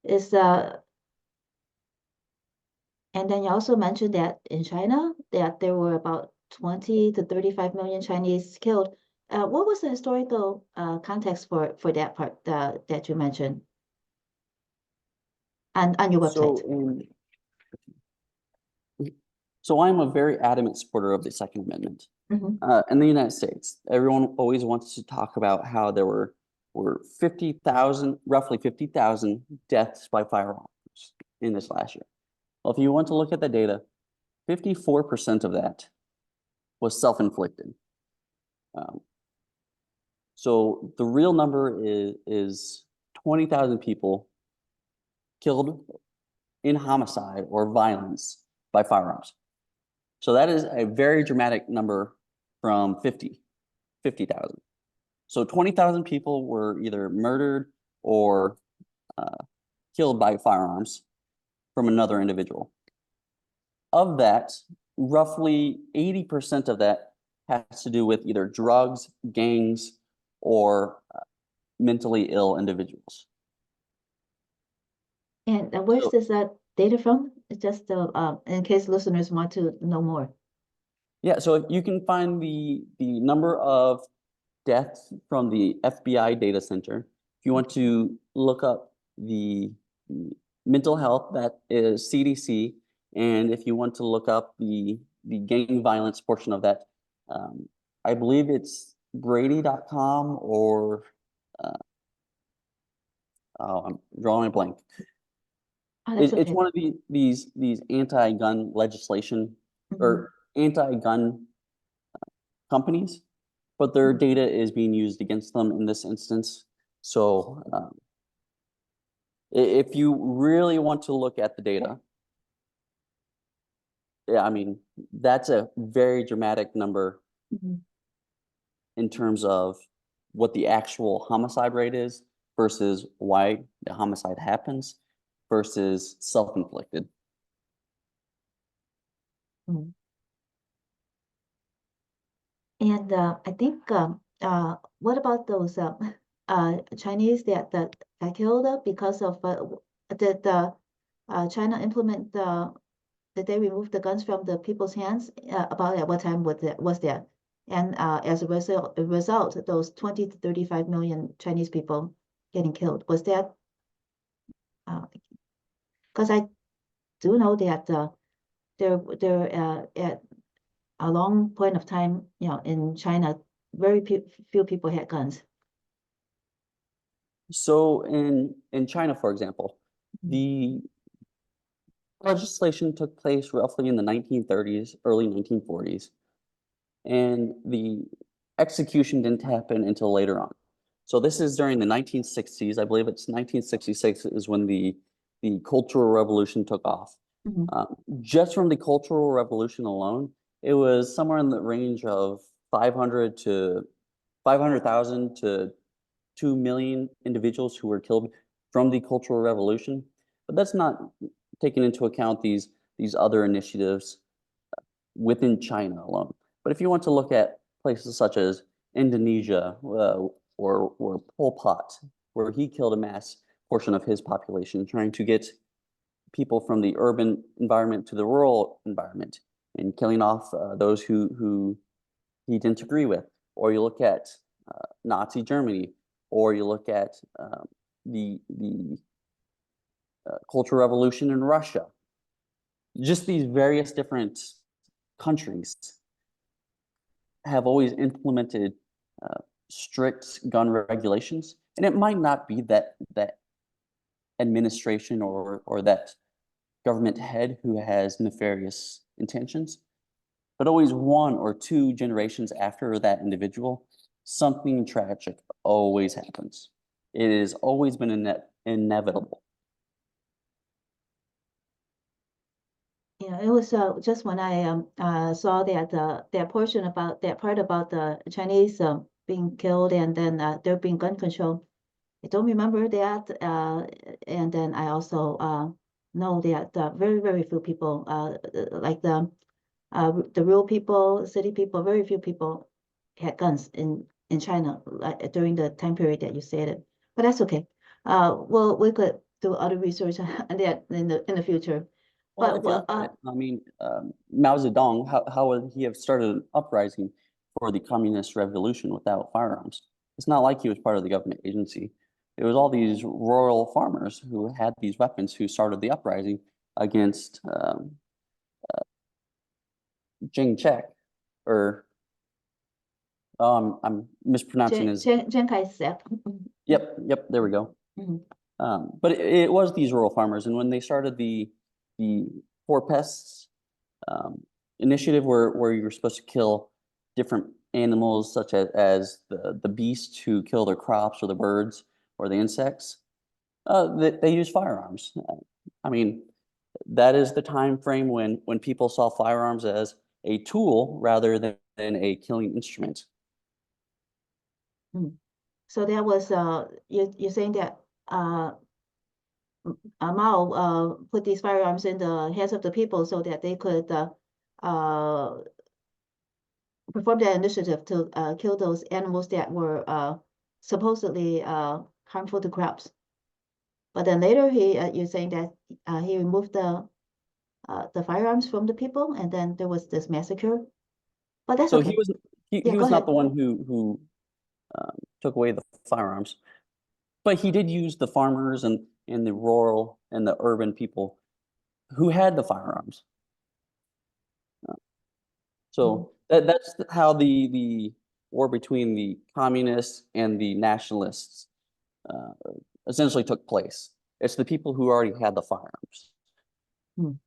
Is And then you also mentioned that in China, that there were about 20 to 35 million Chinese killed. What was the historical context for that part that you mentioned on your website? So I'm a very adamant supporter of the Second Amendment. Mhm. In the United States, everyone always wants to talk about how there were 50,000, roughly 50,000 deaths by firearms in this last year. Well, if you want to look at the data, 54% of that was self-inflicted. So the real number is 20,000 people killed in homicide or violence by firearms. So that is a very dramatic number from 50,000. So 20,000 people were either murdered or killed by firearms from another individual. Of that, roughly 80% of that has to do with either drugs, gangs, or mentally ill individuals. And where's this data from? It's just in case listeners want to know more. Yeah, so if you can find the number of deaths from the FBI data center. If you want to look up the mental health, that is CDC. And if you want to look up the gang violence portion of that, I believe it's Brady.com or I'm drawing a blank. Oh, that's It's okay. one of these anti-gun legislation or anti-gun companies, but their data is being used against them in this instance. So if you really want to look at the data, yeah, I mean, that's a very dramatic number in terms of what the actual homicide rate is versus why the homicide happens versus self-inflicted. And I think what about those Chinese that got killed because of did China implement did they remove the guns from the people's hands? About at what time was that? And as a result, those 20 to 35 million Chinese people getting killed, was that? Because I do know that there at a long point of time, in China, very few people had guns. So in China, for example, the legislation took place roughly in the 1930s, early 1940s, and the execution didn't happen until later on. So this is during the 1960s. I believe it's 1966 is when the Cultural Revolution took off. Just from the Cultural Revolution alone, it was somewhere in the range of 500,000 to 2 million individuals who were killed from the Cultural Revolution. But that's not taking into account these other initiatives within China alone. But if you want to look at places such as Indonesia or Pol Pot, where he killed a mass portion of his population, trying to get people from the urban environment to the rural environment and killing off those who he didn't agree with. Or you look at Nazi Germany, or you look at the Cultural Revolution in Russia. Just these various different countries have always implemented strict gun regulations, and it might not be that administration or that government head who has nefarious intentions, but always one or two generations after that individual, something tragic always happens. It has always been inevitable. Yeah, it was just when I saw that that part about the Chinese being killed and then there being gun control. I don't remember that. And then I also know that very, very few people, like the rural people, city people, very few people had guns in China during the time period that you said it. But that's okay. Well, we could do other research on that in the future. Well, But if you look at it, I mean, Mao Zedong, how would he have started an uprising for the communist revolution without firearms? It's not like he was part of the government agency. It was all these rural farmers who had these weapons who started the uprising against Jing Chek, or I'm mispronouncing his. Chiang Kai-shek. Yep, there we go. Mhm. But it was these rural farmers, and when they started the Four Pests initiative, where you were supposed to kill different animals, such as the beasts who kill their crops, or the birds, or the insects, they use firearms. I mean, that is the time frame when people saw firearms as a tool rather than a killing instrument. So that was you're saying that Mao put these firearms in the hands of the people so that they could uh, perform that initiative to kill those animals that were supposedly harmful to crops. But then later, you're saying that he removed the firearms from the people, and then there was this massacre. But that's So okay. he Yeah, go was not ahead. the one who took away the firearms, but he did use the farmers and the rural and the urban people who had the firearms. So that's how the war between the communists and the nationalists uh, essentially took place. It's the people who already had the firearms. Mm,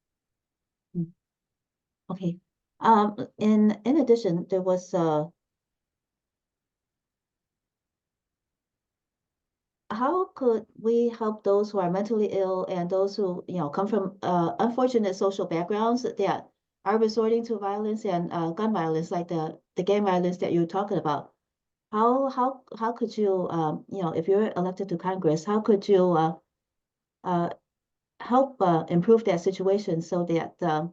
mm. Okay. In addition, there was how could we help those who are mentally ill and those who, come from unfortunate social backgrounds that are resorting to violence and gun violence, like the gang violence that you're talking about? How could you, if you're elected to Congress, how could you uh, help improve that situation so that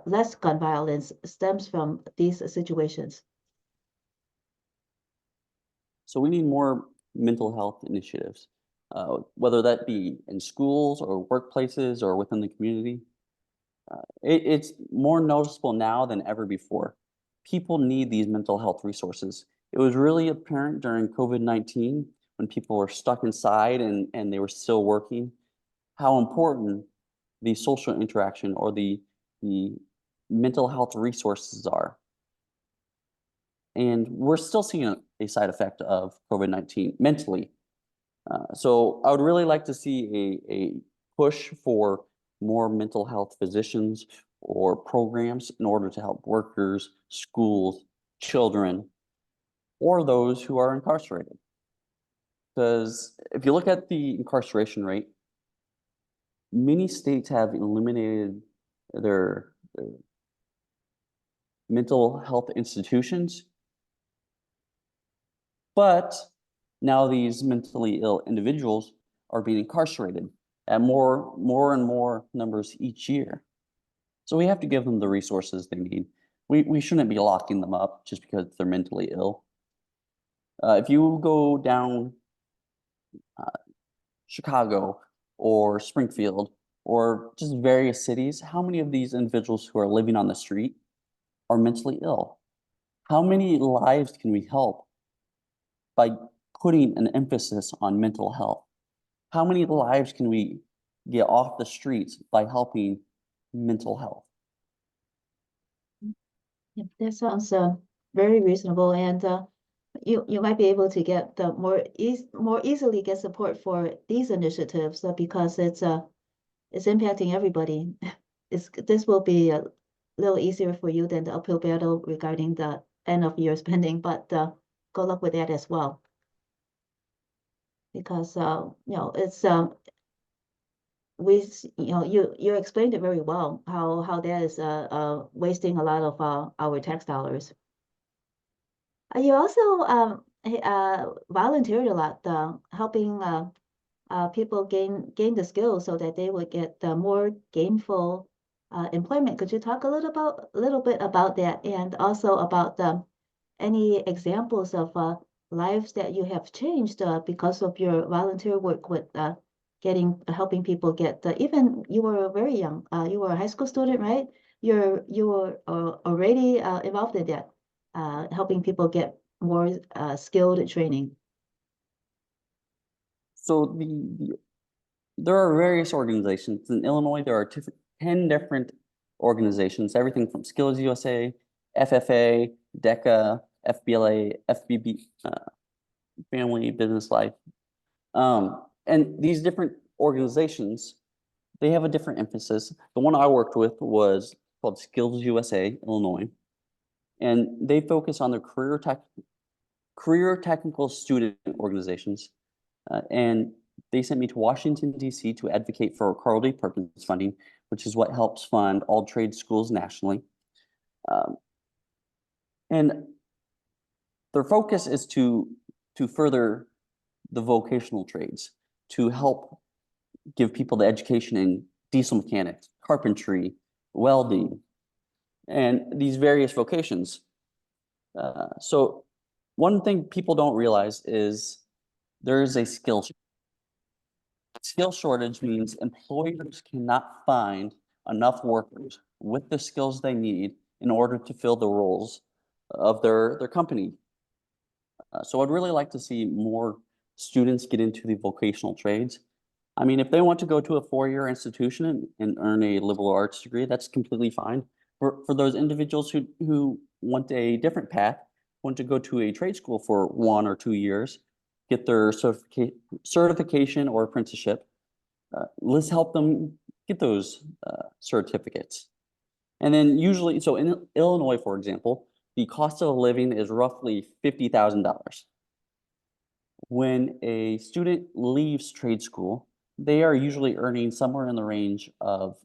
less gun violence stems from these situations? So we need more mental health initiatives, whether that be in schools or workplaces or within the community. It's more noticeable now than ever before. People need these mental health resources. It was really apparent during COVID-19 when people were stuck inside and they were still working, how important the social interaction or the mental health resources are. And we're still seeing a side effect of COVID-19 mentally. So I would really like to see a push for more mental health physicians or programs in order to help workers, schools, children, or those who are incarcerated. Because if you look at the incarceration rate, many states have eliminated their mental health institutions, but now these mentally ill individuals are being incarcerated at more and more numbers each year. So we have to give them the resources they need. We shouldn't be locking them up just because they're mentally ill. If you go down Chicago or Springfield or just various cities, how many of these individuals who are living on the street are mentally ill? How many lives can we help by putting an emphasis on mental health? How many lives can we get off the streets by helping mental health? Yep, that sounds very reasonable, and you might be able to get the more easily get support for these initiatives because it's impacting everybody. This will be a little easier for you than the uphill battle regarding the end of year spending, but good luck with that as well. Because it's you explained it very well how that is wasting a lot of our tax dollars. You also volunteered a lot, helping people gain the skills so that they would get more gainful employment. Could you talk a little bit about that, and also about any examples of lives that you have changed because of your volunteer work with helping people get even you were very young, you were a high school student, right? You were already involved in that, helping people get more skilled training. So there are various organizations in Illinois. There are 10 different organizations, everything from Skills USA, FFA, DECA, FBLA, FBB, Family Business Life. And these different organizations, they have a different emphasis. The one I worked with was called Skills USA Illinois, and they focus on the career technical student organizations. And they sent me to Washington, D.C. to advocate for Carl D. Perkins funding, which is what helps fund all trade schools nationally. And their focus is to further the vocational trades, to help give people the education in diesel mechanics, carpentry, welding, and these various vocations. So one thing people don't realize is there is a skill shortage means employers cannot find enough workers with the skills they need in order to fill the roles of their company. So I'd really like to see more students get into the vocational trades. I mean, if they want to go to a four-year institution and earn a liberal arts degree, that's completely fine. For those individuals who want a different path, want to go to a trade school for 1 or 2 years, get their certification or apprenticeship, let's help them get those certificates. And then usually, so in Illinois, for example, the cost of a living is roughly $50,000. When a student leaves trade school, they are usually earning somewhere in the range of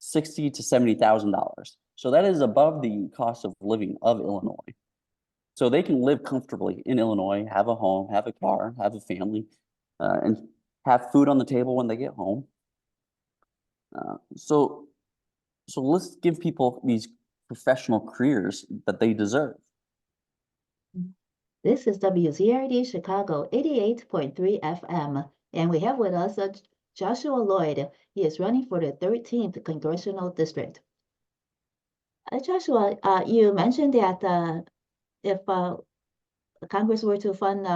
$60,000 to $70,000. So that is above the cost of living of Illinois. So they can live comfortably in Illinois, have a home, have a car, have a family, and have food on the table when they get home. So let's give people these professional careers that they deserve. This is WZRD Chicago 88.3 FM, and we have with us Joshua Loyd. He is running for the 13th Congressional District. Joshua, you mentioned that if Congress were to fund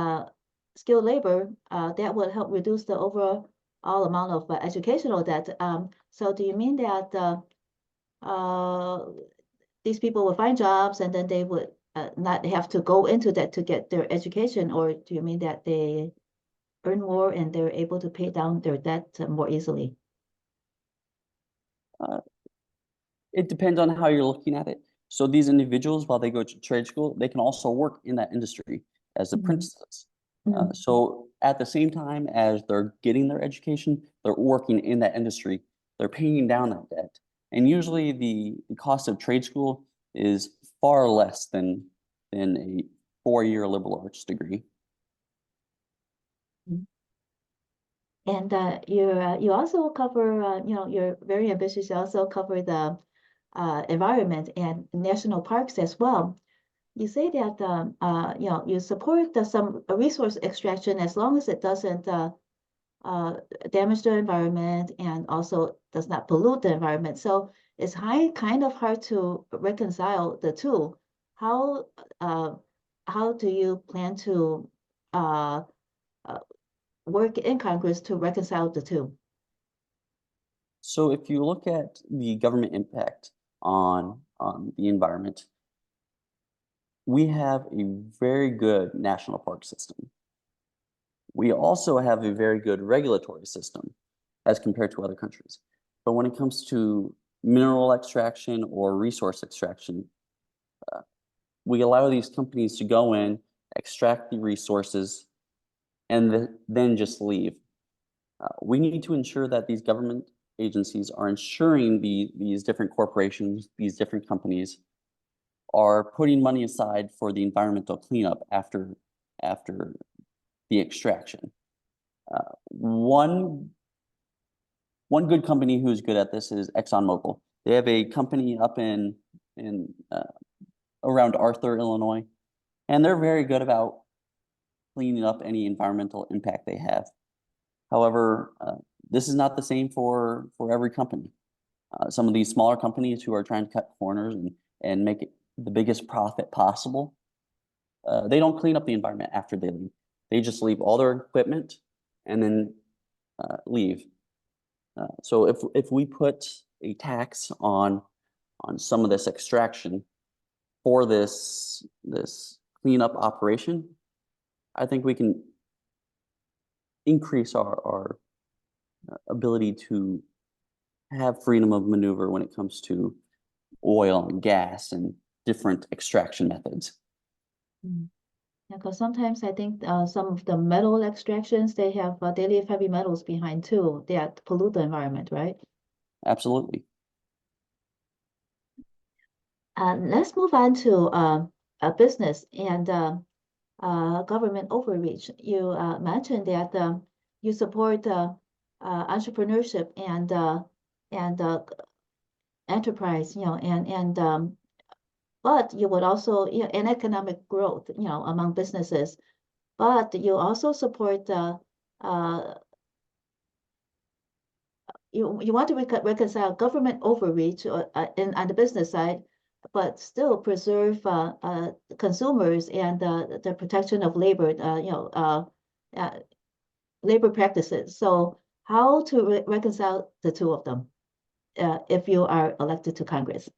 skilled labor, that would help reduce the overall amount of educational debt. So do you mean that these people will find jobs and then they would not have to go into that to get their education, or do you mean that they earn more and they're able to pay down their debt more easily? It depends on how you're looking at it. So these individuals, while they go to trade school, they can also work in that industry as apprentices. So at the same time as they're getting their education, they're working in that industry. They're paying down that debt. And usually the cost of trade school is far less than a four-year liberal arts degree. And you also cover, you're very ambitious. You also cover the environment and national parks as well. You say that you support some resource extraction as long as it doesn't damage the environment and also does not pollute the environment. So it's kind of hard to reconcile the two. How do you plan to work in Congress to reconcile the two? So if you look at the government impact on the environment, we have a very good national park system. We also have a very good regulatory system as compared to other countries. But when it comes to mineral extraction or resource extraction, we allow these companies to go in, extract the resources, and then just leave. We need to ensure that these government agencies are ensuring these different corporations, these different companies are putting money aside for the environmental cleanup after after the extraction. One good company who's good at this is ExxonMobil. They have a company up in around Arthur, Illinois, and they're very good about cleaning up any environmental impact they have. However, this is not the same for every company. Some of these smaller companies who are trying to cut corners and make it the biggest profit possible, they don't clean up the environment after they leave. They just leave all their equipment and then leave. So if we put a tax on some of this extraction for this cleanup operation, I think we can increase our ability to have freedom of maneuver when it comes to oil and gas and different extraction methods. Yeah, because sometimes I think some of the metal extractions, they have they leave heavy metals behind too that pollute the environment, right? Absolutely. Let's move on to a business and government overreach. You mentioned that you support entrepreneurship and enterprise, but you would also, and economic growth, among businesses. But you also support uh, you want to reconcile government overreach on the business side, but still preserve consumers and the protection of labor, labor practices. So how to reconcile the two of them if you are elected to Congress?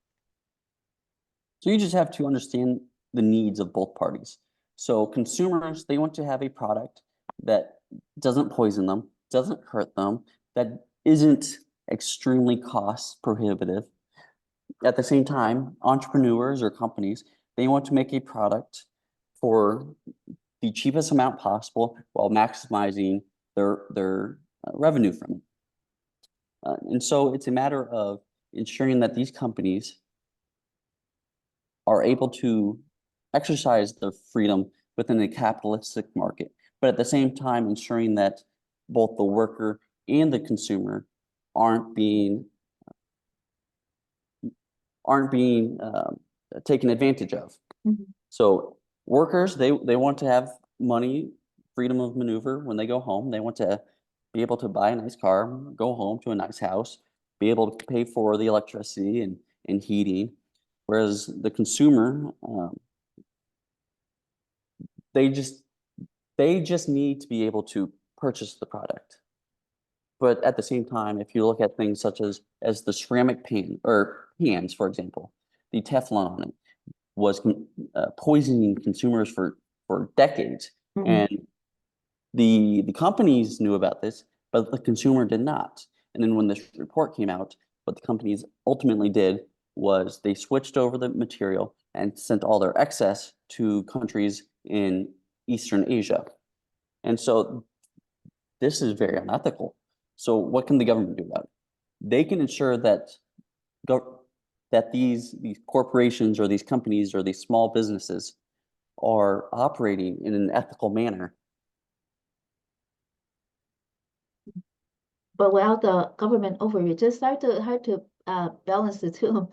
So you just have to understand the needs of both parties. So consumers, they want to have a product that doesn't poison them, doesn't hurt them, that isn't extremely cost prohibitive. At the same time, entrepreneurs or companies, they want to make a product for the cheapest amount possible while maximizing their revenue from it. And so it's a matter of ensuring that these companies are able to exercise their freedom within a capitalistic market, but at the same time ensuring that both the worker and the consumer aren't being taken advantage of. Mhm. So workers, they want to have money, freedom of maneuver when they go home. They want to be able to buy a nice car, go home to a nice house, be able to pay for the electricity and heating. Whereas the consumer, they just need to be able to purchase the product. But at the same time, if you look at things such as the ceramic pan or pans, for example, the Teflon on it was poisoning consumers for decades, Mhm. and the companies knew about this, but the consumer did not. And then when this report came out, what the companies ultimately did was they switched over the material and sent all their excess to countries in Eastern Asia. And so this is very unethical. So what can the government do about it? They can ensure that these corporations or these companies or these small businesses are operating in an ethical manner. But without the government overreach, it's hard to balance the two.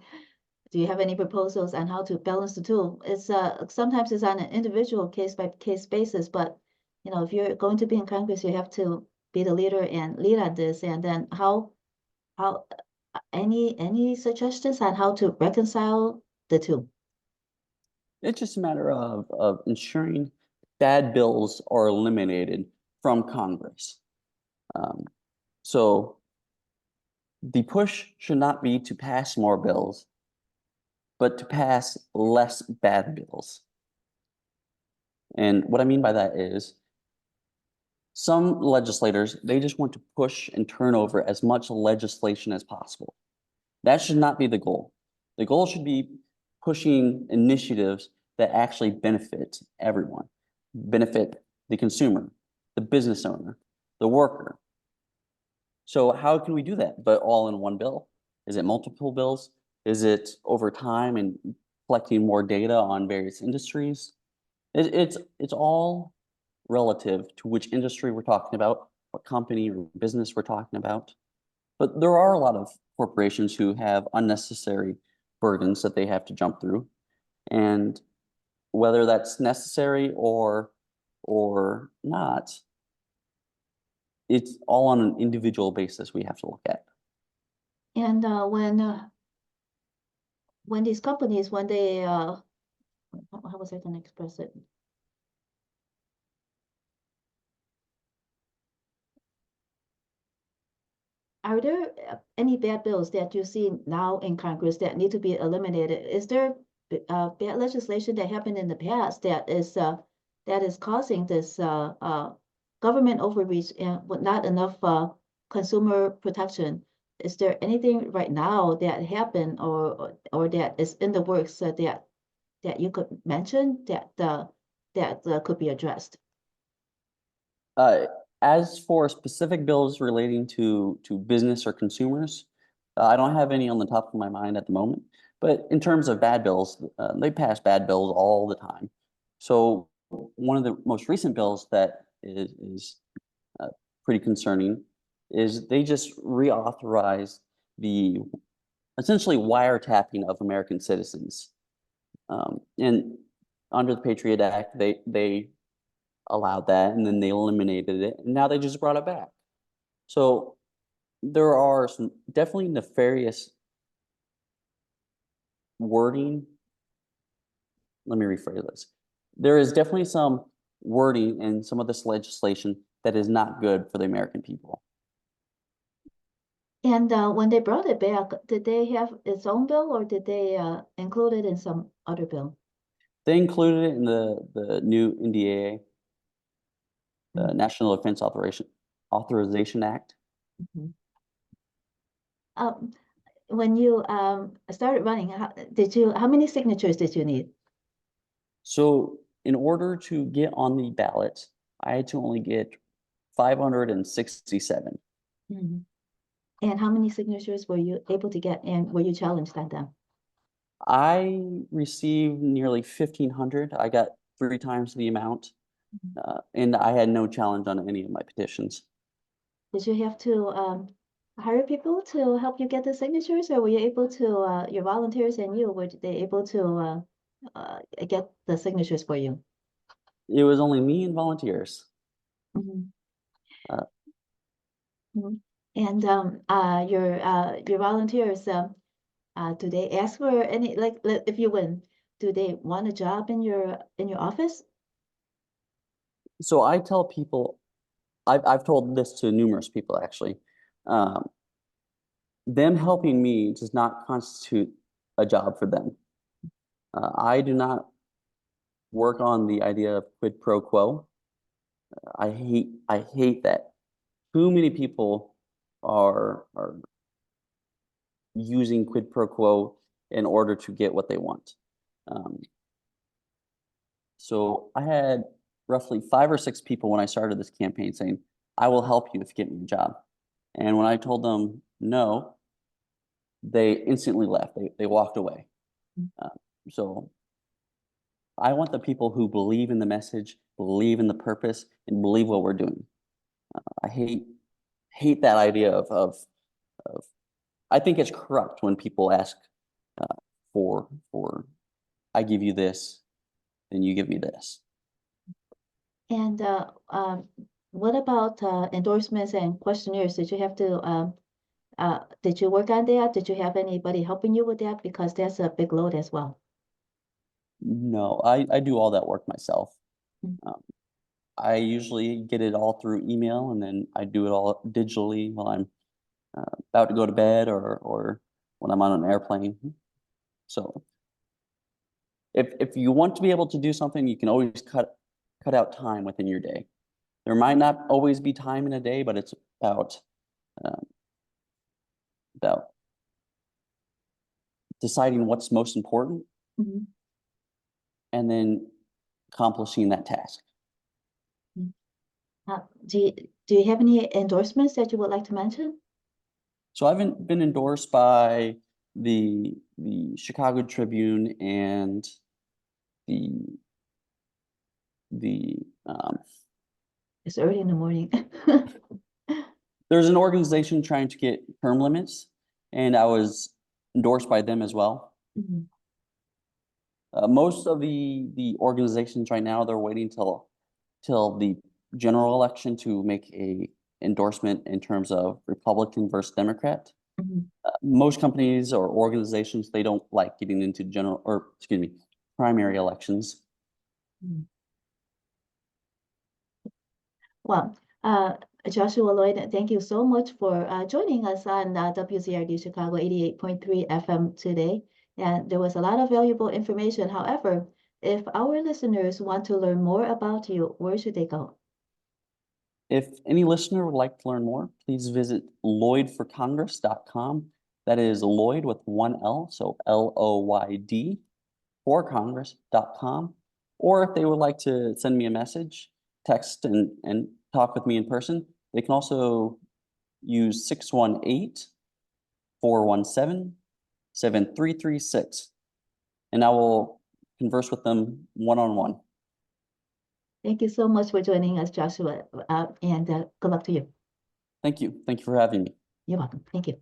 Do you have any proposals on how to balance the two? It's sometimes it's on an individual case by case basis, but if you're going to be in Congress, you have to be the leader and lead on this. And then how any suggestions on how to reconcile the two? It's just a matter of ensuring bad bills are eliminated from Congress. So the push should not be to pass more bills, but to pass less bad bills. And what I mean by that is some legislators, they just want to push and turn over as much legislation as possible. That should not be the goal. The goal should be pushing initiatives that actually benefit everyone, benefit the consumer, the business owner, the worker. So how can we do that, but all in one bill? Is it multiple bills? Is it over time and collecting more data on various industries? It's all relative to which industry we're talking about, what company or business we're talking about. But there are a lot of corporations who have unnecessary burdens that they have to jump through. And whether that's necessary or not, it's all on an individual basis we have to look at. And when these companies, when they how was I going to express it? Are there any bad bills that you see now in Congress that need to be eliminated? Is there bad legislation that happened in the past that is causing this government overreach and with not enough consumer protection? Is there anything right now that happened or that is in the works that you could mention that could be addressed? As for specific bills relating to business or consumers, I don't have any on the top of my mind at the moment. But in terms of bad bills, they pass bad bills all the time. So one of the most recent bills that is pretty concerning is they just reauthorized the essentially wiretapping of American citizens. And under the Patriot Act, they allowed that, and then they eliminated it, and now they just brought it back. So there are some definitely nefarious wording. Let me rephrase this. There is definitely some wording in some of this legislation that is not good for the American people. And when they brought it back, did they have its own bill or did they include it in some other bill? They included it in the new NDAA, the National Defense Authorization Act. Mhm. When you started running, how many signatures did you need? So in order to get on the ballot, I had to only get 567. Mhm. And how many signatures were you able to get and were you challenged on them? I received nearly 1,500. I got 3 times the amount, and I had no challenge on any of my petitions. Did you have to hire people to help you get the signatures, or were you able to, your volunteers and you, were they able to get the signatures for you? It was only me and volunteers. Mhm. Uh, Mhm. And your volunteers, do they ask for any if you win, do they want a job in your office? so I tell people, I've told this to numerous people actually. Um, them helping me does not constitute a job for them. I do not work on the idea of quid pro quo. I hate that. Too many people are using quid pro quo in order to get what they want. Um, so I had roughly 5 or 6 people when I started this campaign saying, I will help you if you get me a job. And when I told them no, they instantly left. They walked away. Uh, so I want the people who believe in the message, believe in the purpose, and believe what we're doing. I hate that idea of I think it's corrupt when people ask for I give you this, then you give me this. And what about endorsements and questionnaires? Did you have to did you work on that? Did you have anybody helping you with that? Because that's a big load as well. No, I do all that work myself. Mm. Um, I usually get it all through email, and then I do it all digitally while I'm about to go to bed or when I'm on an airplane. So if you want to be able to do something, you can always cut out time within your day. There might not always be time in a day, but it's um, about deciding what's most important Mhm. and then accomplishing that task. Mm. Do you have any endorsements that you would like to mention? So I've been endorsed by the Chicago Tribune and the It's early in the morning. There's an organization trying to get term limits, and I was endorsed by them as well. Mhm. Most of the organizations right now, they're waiting till the general election to make a endorsement in terms of Republican versus Democrat. Mhm. Most companies or organizations, they don't like getting into primary elections. Mhm. Well, Joshua Loyd, thank you so much for joining us on WZRD Chicago 88.3 FM today. And there was a lot of valuable information. However, if our listeners want to learn more about you, where should they go? If any listener would like to learn more, please visit loydforcongress.com. That is Loyd with one L, so Loyd for Congress.com. Or if they would like to send me a message, text and talk with me in person, they can also use 618-417-7336. And I will converse with them one-on-one. Thank you so much for joining us, Joshua, and good luck to you. Thank you. Thank you for having me. You're welcome. Thank you.